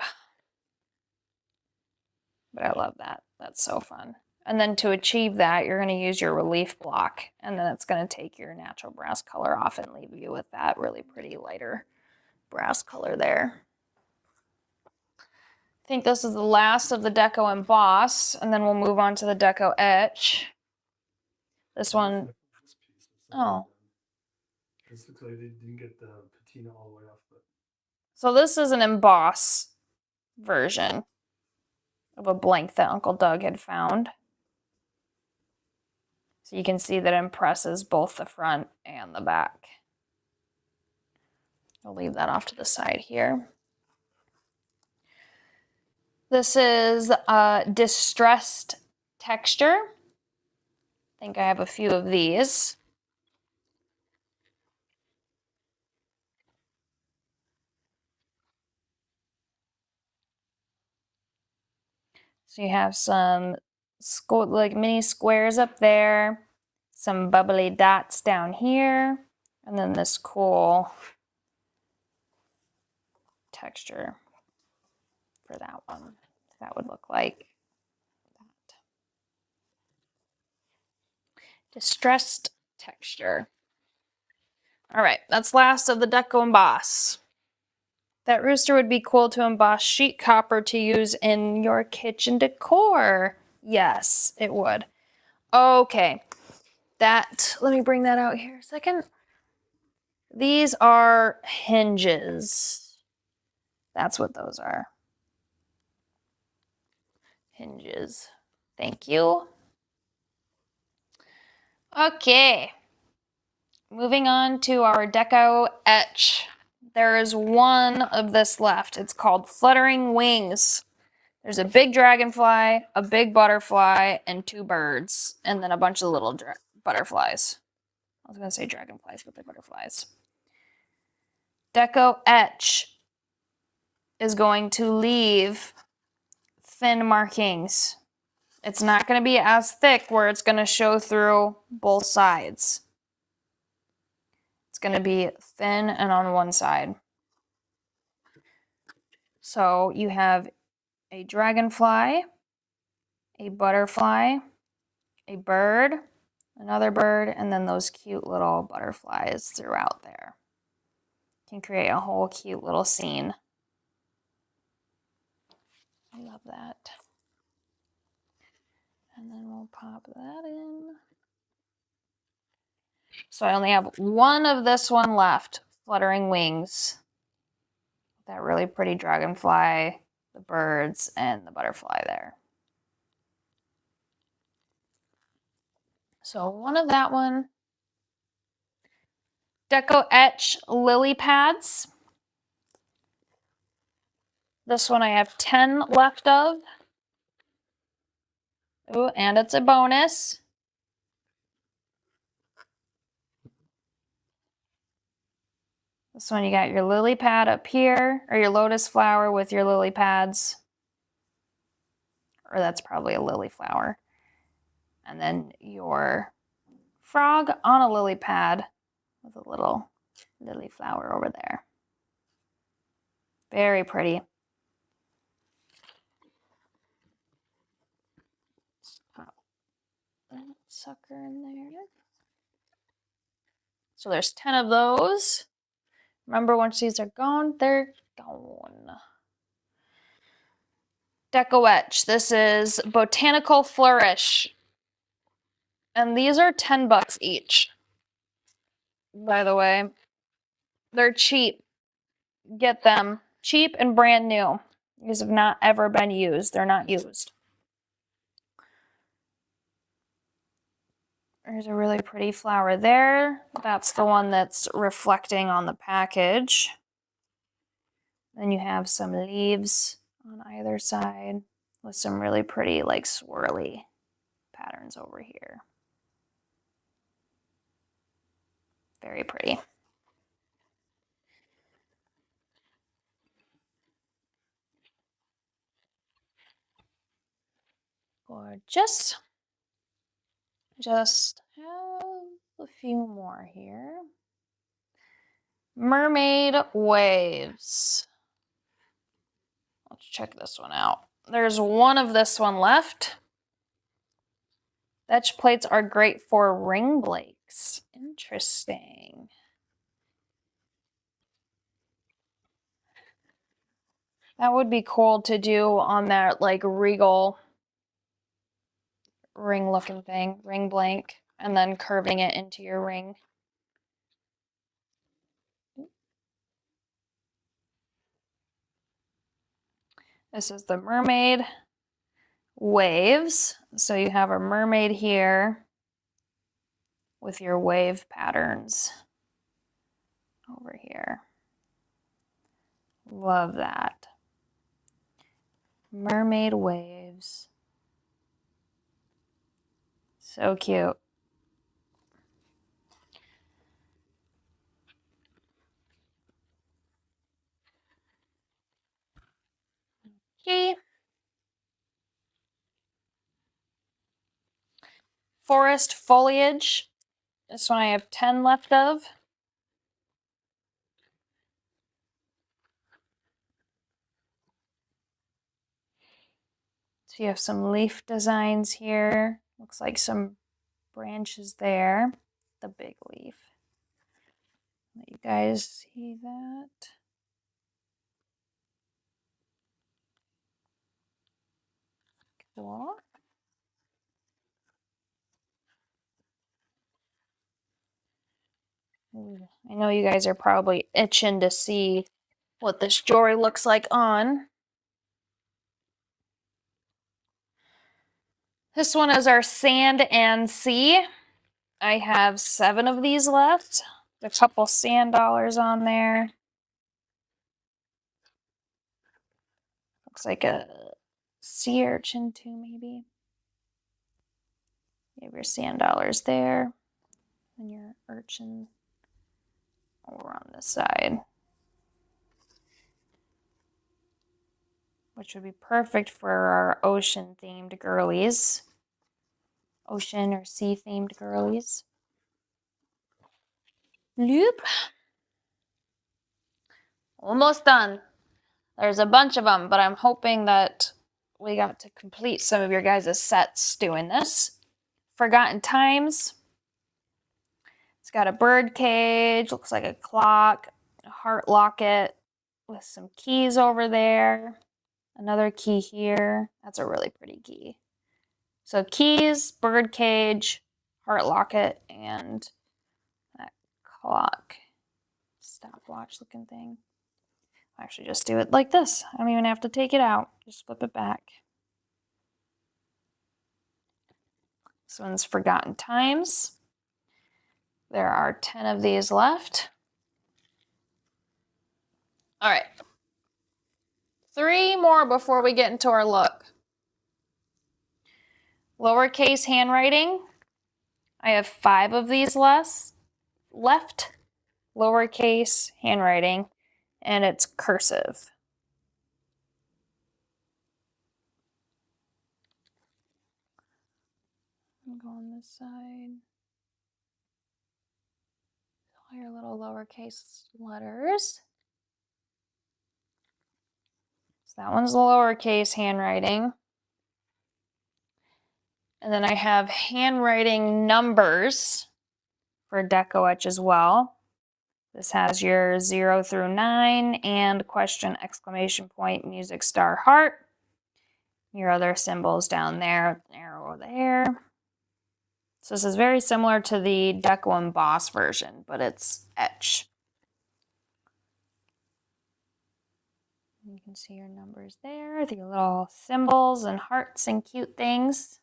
Speaker 1: But I love that. That's so fun. And then to achieve that, you're going to use your relief block, and then it's going to take your natural brass color off and leave you with that really pretty lighter brass color there. I think this is the last of the Deco Emboss, and then we'll move on to the Deco Etch. This one, oh.
Speaker 2: This looks like they didn't get the patina all the way off. But...
Speaker 1: So this is an emboss version of a blank that Uncle Doug had found. So you can see that it impresses both the front and the back. I'll leave that off to the side here. This is a distressed texture. I think I have a few of these. So you have some like mini squares up there, some bubbly dots down here, and then this cool texture for that one. That would look like that. Distressed texture. All right, that's last of the Deco Emboss. That rooster would be cool to emboss sheet copper to use in your kitchen decor. Yes, it would. Okay, let me bring that out here a second. These are hinges. That's what those are. Hinges. Thank you. Okay. Moving on to our Deco Etch. There is one of this left. It's called Fluttering Wings. There's a big dragonfly, a big butterfly, and 2 birds, and then a bunch of little butterflies. I was going to say dragonflies, but they're butterflies. Deco Etch is going to leave thin markings. It's not going to be as thick where it's going to show through both sides. It's going to be thin and on one side. So you have a dragonfly, a butterfly, a bird, another bird, and then those cute little butterflies throughout there. You can create a whole cute little scene. I love that. And then we'll pop that in. So I only have one of this one left, Fluttering Wings. That really pretty dragonfly, the birds, and the butterfly there. So one of that one. Deco Etch lily pads. This one I have 10 left of. Ooh, and it's a bonus. This one you got your lily pad up here, or your lotus flower with your lily pads. Or that's probably a lily flower. And then your frog on a lily pad with a little lily flower over there. Very pretty. Pop that sucker in there. So there's 10 of those. Remember, once these are gone, they're gone. Deco Etch. This is Botanical Flourish. And these are 10 bucks each. By the way, they're cheap. Get them. Cheap and brand new. These have not ever been used. They're not used. There's a really pretty flower there. That's the one that's reflecting on the package. Then you have some leaves on either side with some really pretty, like, swirly patterns over here. Very pretty. Gorgeous. Just have a few more here. Mermaid waves. Let's check this one out. There's one of this one left. Etch plates are great for ring blanks. Interesting. That would be cool to do on that like regal ring looking thing, ring blank, and then curving it into your ring. This is the mermaid waves. So you have a mermaid here with your wave patterns over here. Love that. Mermaid waves. So cute. Okay. Forest foliage. This one I have 10 left of. So you have some leaf designs here. Looks like some branches there. The big leaf. Let you guys see that. Cool. I know you guys are probably itching to see what this jewelry looks like on. This one is our sand and sea. I have 7 of these left. A couple sand dollars on there. Looks like a sea urchin too, maybe. You have your sand dollars there. And your urchin over on this side. Which would be perfect for our ocean themed girlies. Ocean or sea themed girlies. Loop. Almost done. There's a bunch of them, but I'm hoping that we got to complete some of your guys' sets doing this. Forgotten Times. It's got a bird cage, looks like a clock, a heart locket with some keys over there. Another key here. That's a really pretty key. So keys, bird cage, heart locket, and that clock. Stopwatch looking thing. I actually just do it like this. I don't even have to take it out. Just flip it back. This one's Forgotten Times. There are 10 of these left. All right. 3 more before we get into our look. Lowercase handwriting. I have 5 of these left. Lowercase handwriting, and it's cursive. I'm going on this side. All your little lowercase letters. So that one's lowercase handwriting. And then I have handwriting numbers for Deco Etch as well. This has your 0 through 9 and question, exclamation point, music, star, heart. Your other symbols down there, arrow there. So this is very similar to the Deco Emboss version, but it's etch. You can see your numbers there with your little symbols and hearts and cute things.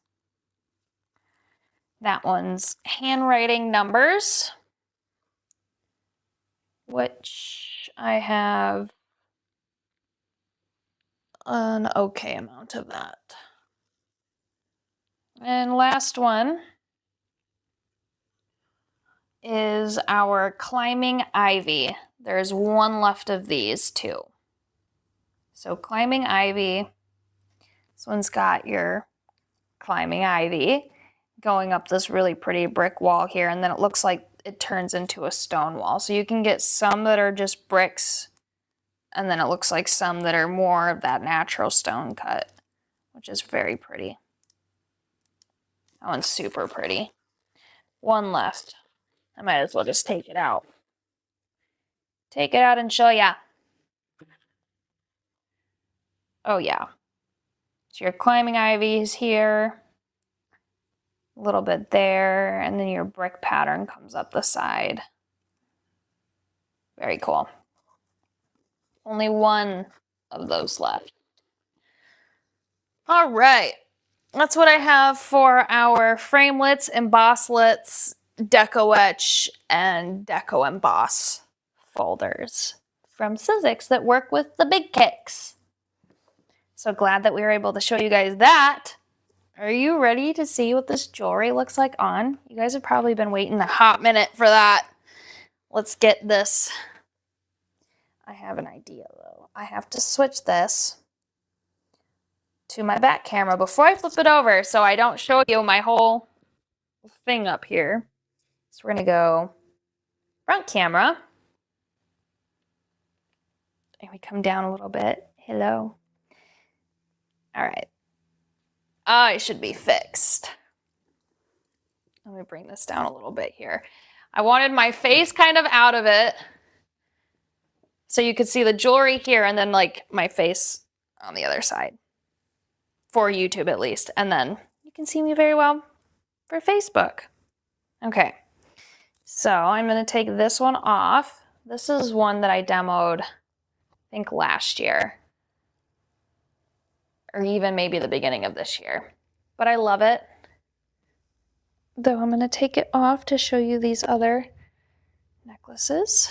Speaker 1: That one's handwriting numbers, which I have an okay amount of that. And last one is our climbing ivy. There's 1 left of these too. So climbing ivy, this one's got your climbing ivy going up this really pretty brick wall here, and then it looks like it turns into a stone wall. So you can get some that are just bricks, and then it looks like some that are more of that natural stone cut, which is very pretty. That one's super pretty. One left. I might as well just take it out. Take it out and show ya. Oh yeah. So your climbing ivy is here. A little bit there, and then your brick pattern comes up the side. Very cool. Only one of those left. All right. That's what I have for our framelits, embosslets, deco etch, and deco emboss folders from Sizzix that work with the big kicks. So glad that we were able to show you guys that. Are you ready to see what this jewelry looks like on? You guys have probably been waiting a hot minute for that. Let's get this. I have an idea though. I have to switch this to my back camera before I flip it over so I don't show you my whole thing up here. So we're gonna go front camera. And we come down a little bit. Hello. All right. I should be fixed. Let me bring this down a little bit here. I wanted my face kind of out of it so you could see the jewelry here and then like my face on the other side. For YouTube at least. And then you can see me very well for Facebook. Okay. So I'm going to take this one off. This is one that I demoed, I think last year. Or even maybe the beginning of this year. But I love it. Though I'm going to take it off to show you these other necklaces.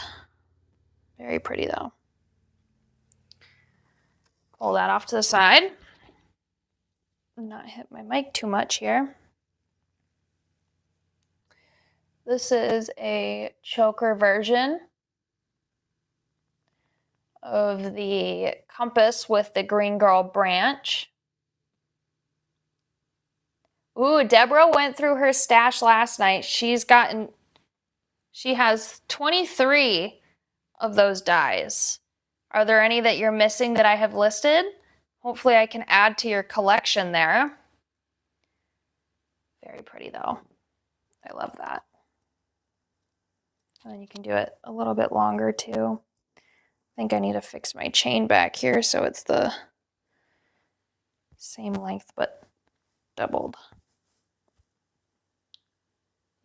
Speaker 1: Very pretty though. Pull that off to the side. Not hit my mic too much here. This is a choker version of the compass with the Green Girl branch. Ooh, Deborah went through her stash last night. She has 23 of those dies. Are there any that you're missing that I have listed? Hopefully I can add to your collection there. Very pretty though. I love that. And then you can do it a little bit longer too. I think I need to fix my chain back here so it's the same length but doubled.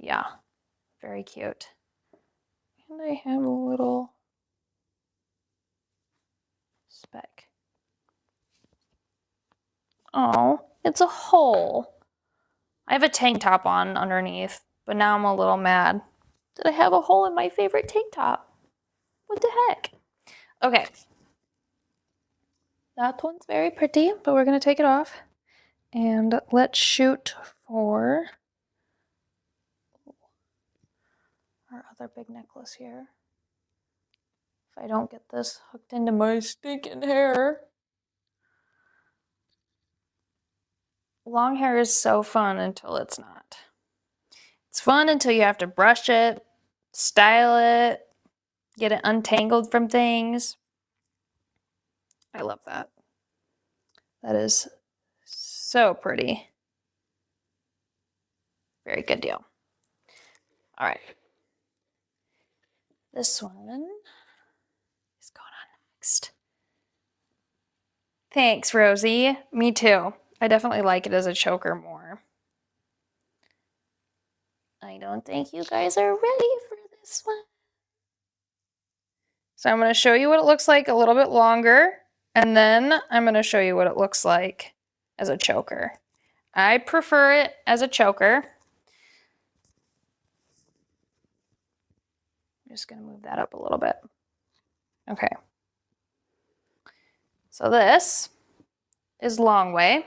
Speaker 1: Yeah, very cute. And I have a little speck. Oh, it's a hole. I have a tank top on underneath, but now I'm a little mad that I have a hole in my favorite tank top. What the heck? Okay. That one's very pretty, but we're going to take it off. And let's shoot for our other big necklace here. If I don't get this hooked into my stinking hair. Long hair is so fun until it's not. It's fun until you have to brush it, style it, get it untangled from things. I love that. That is so pretty. Very good deal. All right. This one is going on next. Thanks, Rosie. Me too. I definitely like it as a choker more. I don't think you guys are ready for this one. So I'm going to show you what it looks like a little bit longer, and then I'm going to show you what it looks like as a choker. I prefer it as a choker. I'm just going to move that up a little bit. Okay. So this is long way.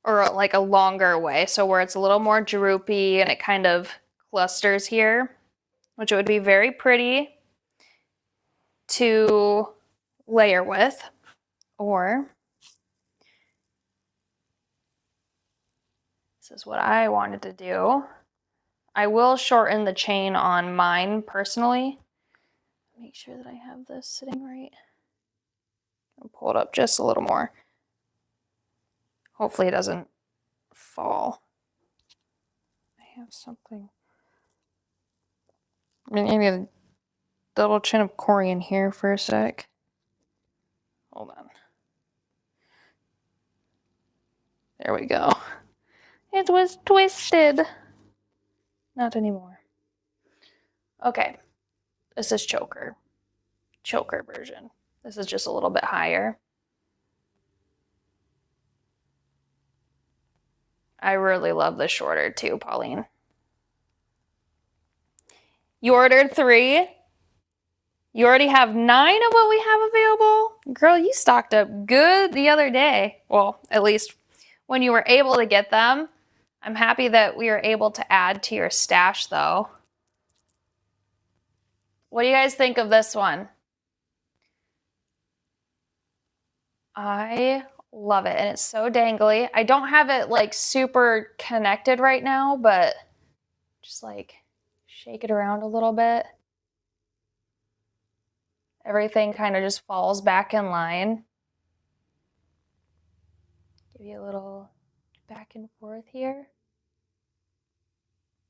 Speaker 1: Or like a longer way, so where it's a little more droopy and it kind of clusters here, which it would be very pretty to layer with. Or this is what I wanted to do. I will shorten the chain on mine personally. Make sure that I have this sitting right. I'll pull it up just a little more. Hopefully it doesn't fall. I have something. Maybe a double chin of Corian here for a sec. Hold on. There we go. It was twisted. Not anymore. Okay. This is choker. Choker version. This is just a little bit higher. I really love the shorter too, Pauline. You ordered 3. You already have 9 of what we have available? Girl, you stocked up good the other day. Well, at least when you were able to get them. I'm happy that we were able to add to your stash though. What do you guys think of this one? I love it, and it's so dangly. I don't have it like super connected right now, but just like shake it around a little bit. Everything kind of just falls back in line. Give you a little back and forth here.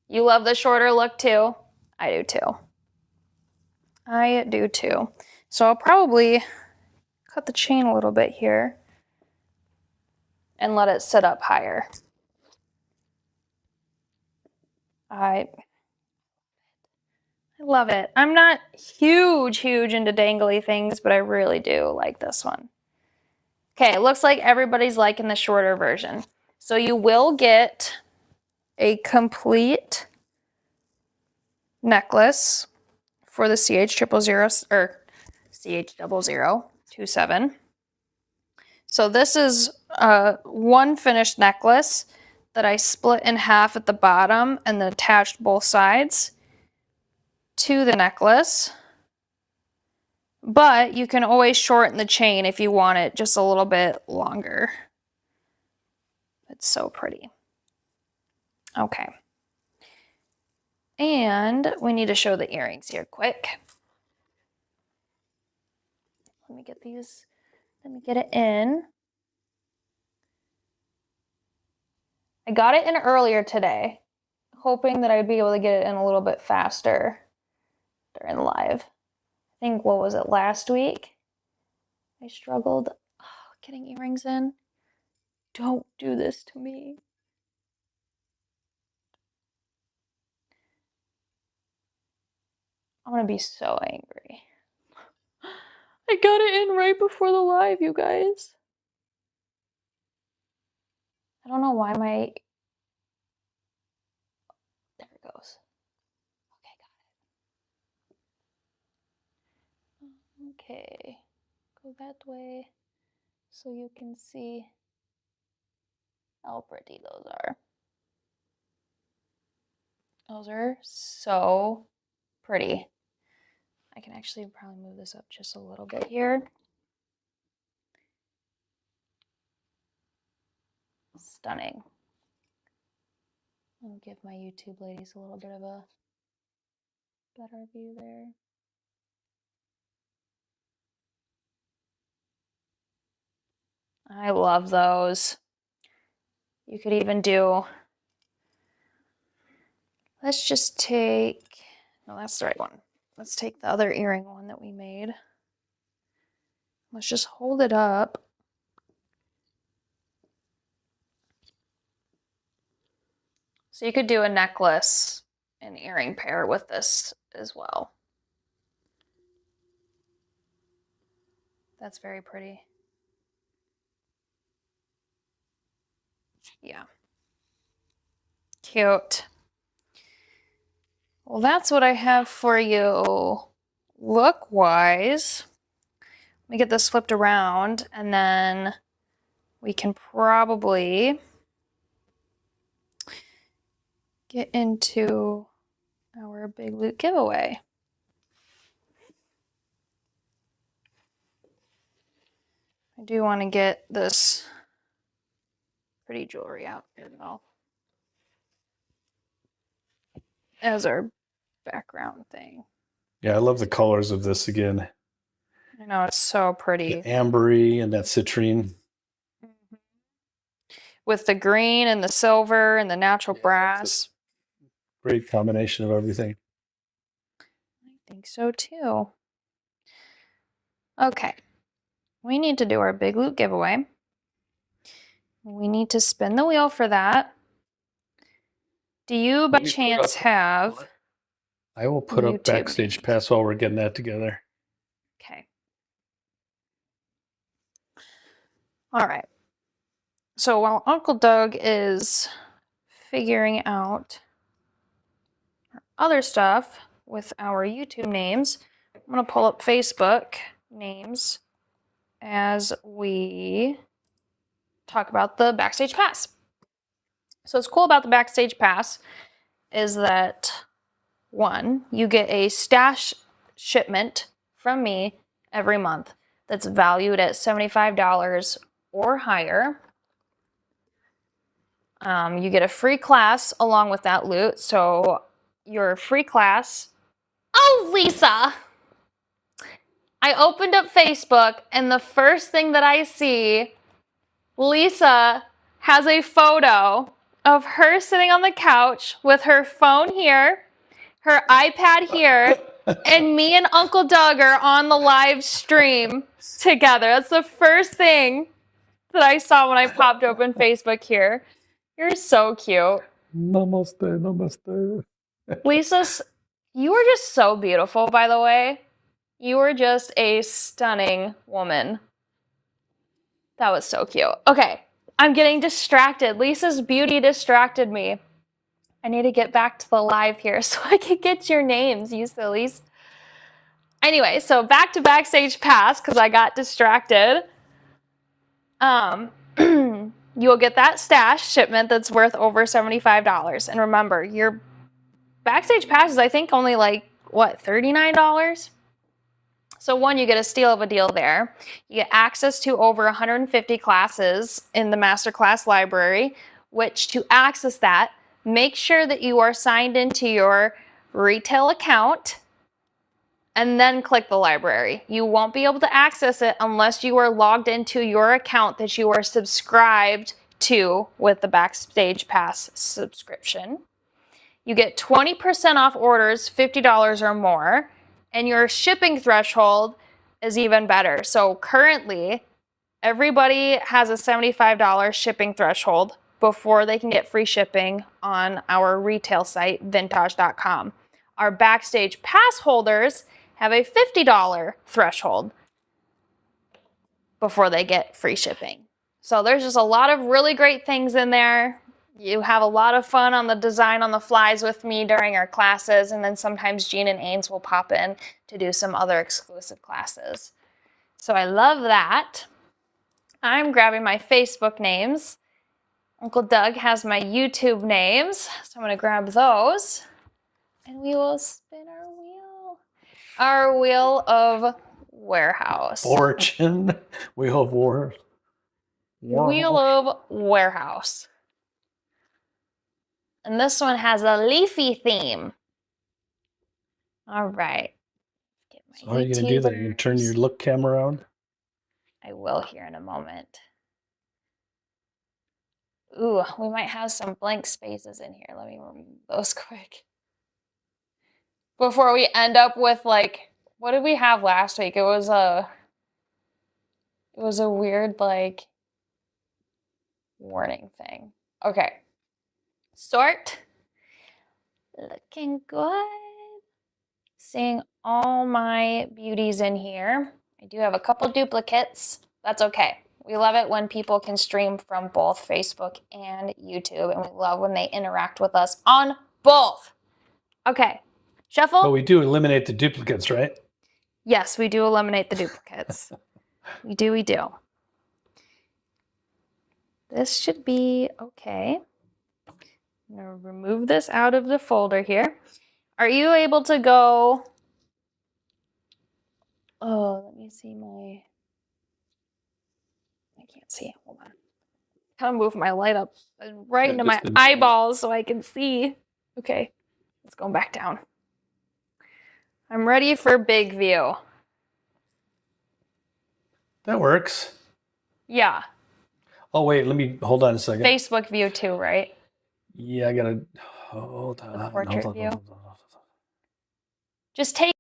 Speaker 1: You love the shorter look too? I do too. I do too. So I'll probably cut the chain a little bit here and let it sit up higher. I love it. I'm not huge into dangly things, but I really do like this one. Okay, it looks like everybody's liking the shorter version. So you will get a complete necklace for the CH000 or CH0027. So this is one finished necklace that I split in half at the bottom and then attached both sides to the necklace. But you can always shorten the chain if you want it just a little bit longer. It's so pretty. Okay. And we need to show the earrings here quick. Let me get these, let me get it in. I got it in earlier today, hoping that I'd be able to get it in a little bit faster during live. I think, what was it, last week? I struggled getting earrings in. Don't do this to me. I'm gonna be so angry. I got it in right before the live, you guys. I don't know why my... There it goes. Okay, got it. Okay, go that way so you can see how pretty those are. Those are so pretty. I can actually probably move this up just a little bit here. Stunning. I'll give my YouTube ladies a little bit of a better view there. I love those. You could even do, let's just take, no, that's the right one. Let's take the other earring one that we made. Let's just hold it up. So you could do a necklace and earring pair with this as well. That's very pretty. Yeah. Cute. Well, that's what I have for you look-wise. Let me get this flipped around, and then we can probably get into our big loot giveaway. I do want to get this pretty jewelry out here though. as our background thing.
Speaker 2: Yeah, I love the colors of this again.
Speaker 1: I know, it's so pretty.
Speaker 2: The ambery and that citrine.
Speaker 1: Mhm. With the green and the silver and the natural brass.
Speaker 2: Great combination of everything.
Speaker 1: I think so too. Okay. We need to do our big loot giveaway. We need to spin the wheel for that. Do you by chance have...
Speaker 2: I will put up
Speaker 1: YouTube
Speaker 2: Backstage
Speaker 1: names?
Speaker 2: Pass while we're getting that together.
Speaker 1: Okay. All right. So while Uncle Doug is figuring out other stuff with our YouTube names, I'm going to pull up Facebook names as we talk about the Backstage Pass. So what's cool about the Backstage Pass is that, one, you get a stash shipment from me every month that's valued at $75 or higher. You get a free class along with that loot. So your free class... Oh, Lisa! I opened up Facebook and the first thing that I see, Lisa has a photo of her sitting on the couch with her phone here, her iPad here, and me and Uncle Doug are on the live stream together. That's the first thing that I saw when I popped open Facebook here. You're so cute.
Speaker 2: Namaste, namaste.
Speaker 1: Lisa, you are just so beautiful, by the way. You were just a stunning woman. That was so cute. Okay, I'm getting distracted. Lisa's beauty distracted me. I need to get back to the live here so I can get your names, you sillies. Anyway, so back to Backstage Pass because I got distracted. You'll get that stash shipment that's worth over $75. And remember, your Backstage Pass is, I think, only like, what, $39? So one, you get a steal of a deal there. You get access to over 150 classes in the Masterclass library, which to access that, make sure that you are signed into your retail account and then click the library. You won't be able to access it unless you are logged into your account that you are subscribed to with the Backstage Pass subscription. You get 20% off orders, $50 or more, and your shipping threshold is even better. So currently, everybody has a $75 shipping threshold before they can get free shipping on our retail site, vintage.com. Our Backstage Pass holders have a $50 threshold before they get free shipping. So there's just a lot of really great things in there. You have a lot of fun on the design on the flies with me during our classes, and then sometimes Jean and Ains will pop in to do some other exclusive classes. So I love that. I'm grabbing my Facebook names. Uncle Doug has my YouTube names, so I'm going to grab those, and we will spin our wheel. Our wheel of warehouse.
Speaker 2: Fortune. Wheel of War.
Speaker 1: Wheel of warehouse. And this one has a leafy theme. All right.
Speaker 2: So how are you going to do that? You're going to turn your look camera around?
Speaker 1: I will here in a moment. Ooh, we might have some blank spaces in here. Let me remove those quick. Before we end up with, like, what did we have last week? It was a weird, like, warning thing. Okay. Sort. Looking good. Seeing all my beauties in here. I do have a couple duplicates. That's okay. We love it when people can stream from both Facebook and YouTube, and we love when they interact with us on both. Okay, shuffle.
Speaker 2: But we do eliminate the duplicates, right?
Speaker 1: Yes, we do eliminate the duplicates. we do. This should be okay. I'm gonna remove this out of the folder here. Are you able to go? Oh, let me see my... I can't see. Hold on. Kind of move my light up right into my eyeballs so I can see. Okay. It's going back down. I'm ready for big view.
Speaker 2: That works.
Speaker 1: Yeah.
Speaker 2: Oh, wait, let me hold on a second.
Speaker 1: Facebook view too, right?
Speaker 2: Yeah, I gotta hold on.
Speaker 1: The portrait
Speaker 2: hold on,
Speaker 1: view.
Speaker 2: hold on.
Speaker 1: Just take.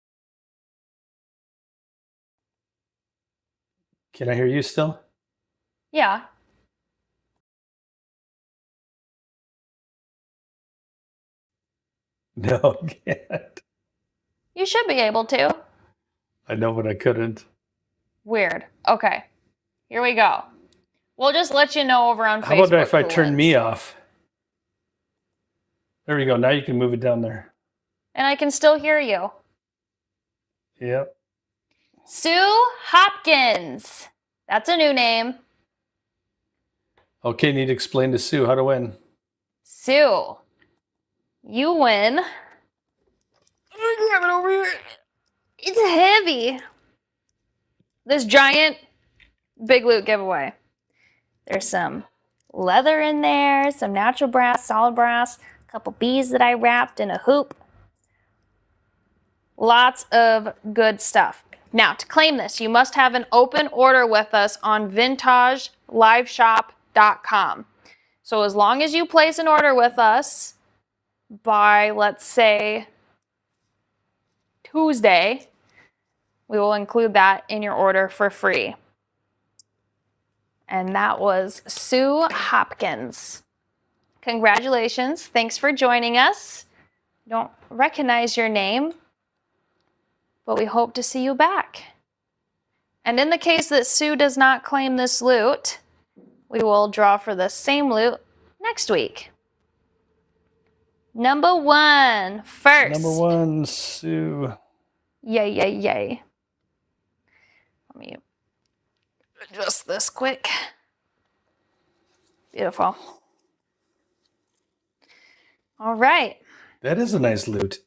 Speaker 2: Can I hear you still?
Speaker 1: Yeah.
Speaker 2: No, I can't.
Speaker 1: You should be able to.
Speaker 2: I know, but I couldn't.
Speaker 1: Weird. Okay. Here we go. We'll just let you know over on Facebook.
Speaker 2: How about if I
Speaker 1: who
Speaker 2: turn
Speaker 1: wins.
Speaker 2: me off? There we go. Now you can move it down there.
Speaker 1: And I can still hear you.
Speaker 2: Yep.
Speaker 1: Sue Hopkins. That's a new name.
Speaker 2: Okay, need to explain to Sue how to win.
Speaker 1: Sue, you win. Grab it over here. It's heavy. This giant big loot giveaway. There's some leather in there, some natural brass, solid brass, a couple bees that I wrapped in a hoop. Lots of good stuff. Now, to claim this, you must have an open order with us on vintageliveshop.com. So as long as you place an order with us by, let's say, Tuesday, we will include that in your order for free. And that was Sue Hopkins. Congratulations. Thanks for joining us. Don't recognize your name, but we hope to see you back. And in the case that Sue does not claim this loot, we will draw for the same loot next week. Number one, first.
Speaker 2: Number one, Sue.
Speaker 1: Yay, yay, yay. Let me adjust this quick. Beautiful. All right.
Speaker 2: That is a nice loot.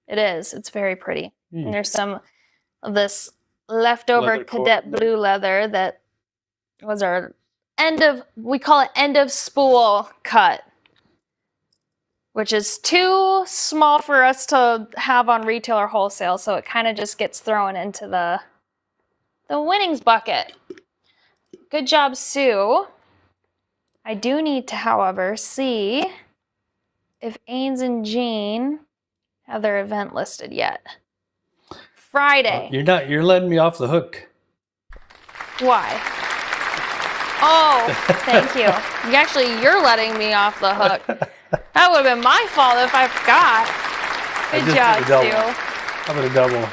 Speaker 1: It is. It's very pretty.
Speaker 2: Hmm.
Speaker 1: And there's some of this leftover
Speaker 2: Leather
Speaker 1: cadet
Speaker 2: core.
Speaker 1: blue leather that was our we call it end of spool cut, which is too small for us to have on retail or wholesale, so it kind of just gets thrown into the winnings bucket. Good job, Sue. I do need to, however, see if Ains and Jean have their event listed yet. Friday.
Speaker 2: You're letting me off the hook.
Speaker 1: Why? Oh, thank you. You're letting me off the hook. That would have been my fault if I forgot. Good job, Sue.
Speaker 2: I'm gonna double.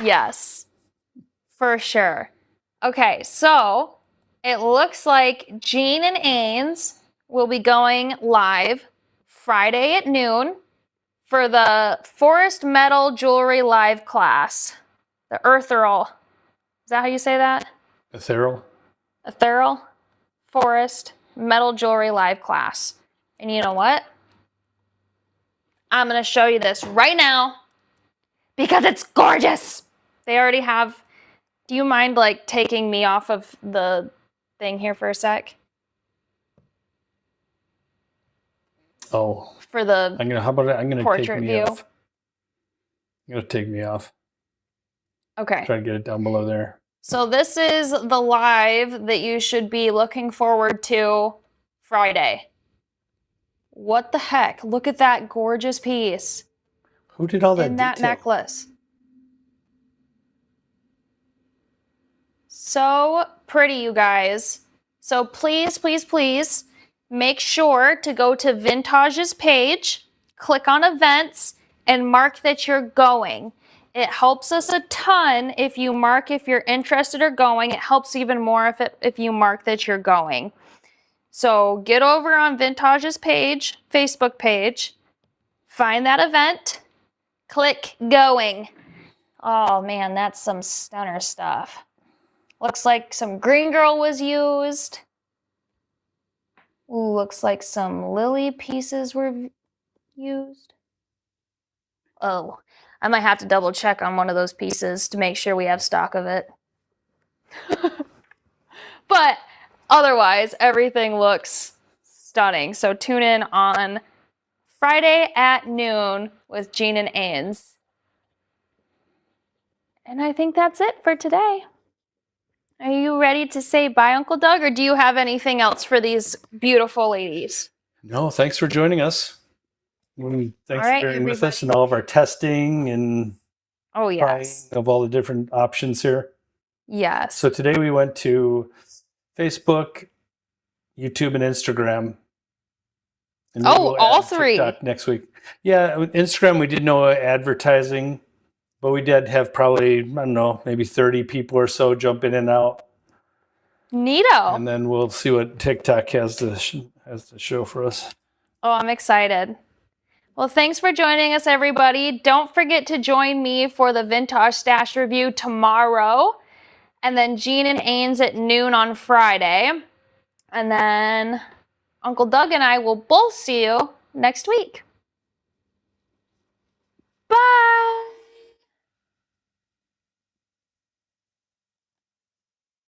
Speaker 1: Yes, for sure. Okay, so it looks like Jean and Ains will be going live Friday at noon for the Forest Metal Jewelry Live class. The Ethereal. Is that how you say that?
Speaker 2: Ethereal.
Speaker 1: Ethereal Forest Metal Jewelry Live class. And you know what? I'm going to show you this right now because it's gorgeous. They already have. Do you mind like taking me off of the thing here for a sec?
Speaker 2: Oh.
Speaker 1: For the
Speaker 2: How about I'm gonna
Speaker 1: portrait
Speaker 2: take me
Speaker 1: view.
Speaker 2: off. I'm gonna take me off.
Speaker 1: Okay.
Speaker 2: Try to get it down below there.
Speaker 1: So this is the live that you should be looking forward to Friday. What the heck? Look at that gorgeous piece.
Speaker 2: Who did all that
Speaker 1: in that
Speaker 2: detail?
Speaker 1: necklace. So pretty, you guys. So please, please, please make sure to go to Vintage's page, click on events, and mark that you're going. It helps us a ton if you mark if you're interested or going. It helps even more if you mark that you're going. So get over on Vintage's page, Facebook page, find that event, click going. Oh man, that's some stunner stuff. Looks like some green girl was used. Ooh, looks like some lily pieces were used. Oh, I might have to double check on one of those pieces to make sure we have stock of it. But otherwise, everything looks stunning. So tune in on Friday at noon with Gene and Ains. And I think that's it for today. Are you ready to say bye, Uncle Doug, or do you have anything else for these beautiful ladies?
Speaker 2: No, thanks for joining us. Thanks
Speaker 1: All right,
Speaker 2: for bearing with us
Speaker 1: everybody.
Speaker 2: and all of our testing and
Speaker 1: Oh,
Speaker 2: trying
Speaker 1: yes.
Speaker 2: of all the different options here.
Speaker 1: Yes.
Speaker 2: So today we went to Facebook, YouTube, and Instagram. And maybe
Speaker 1: Oh,
Speaker 2: we'll
Speaker 1: all
Speaker 2: add
Speaker 1: three.
Speaker 2: TikTok next week. Yeah, with Instagram, we did no advertising, but we did have probably, I don't know, maybe 30 people or so jump in and out.
Speaker 1: Neato.
Speaker 2: And then we'll see what TikTok has to show for us.
Speaker 1: Oh, I'm excited. Well, thanks for joining us, everybody. Don't forget to join me for the Vintage Stash review tomorrow. And then Gene and Ains at noon on Friday. And then Uncle Doug and I will both see you next week.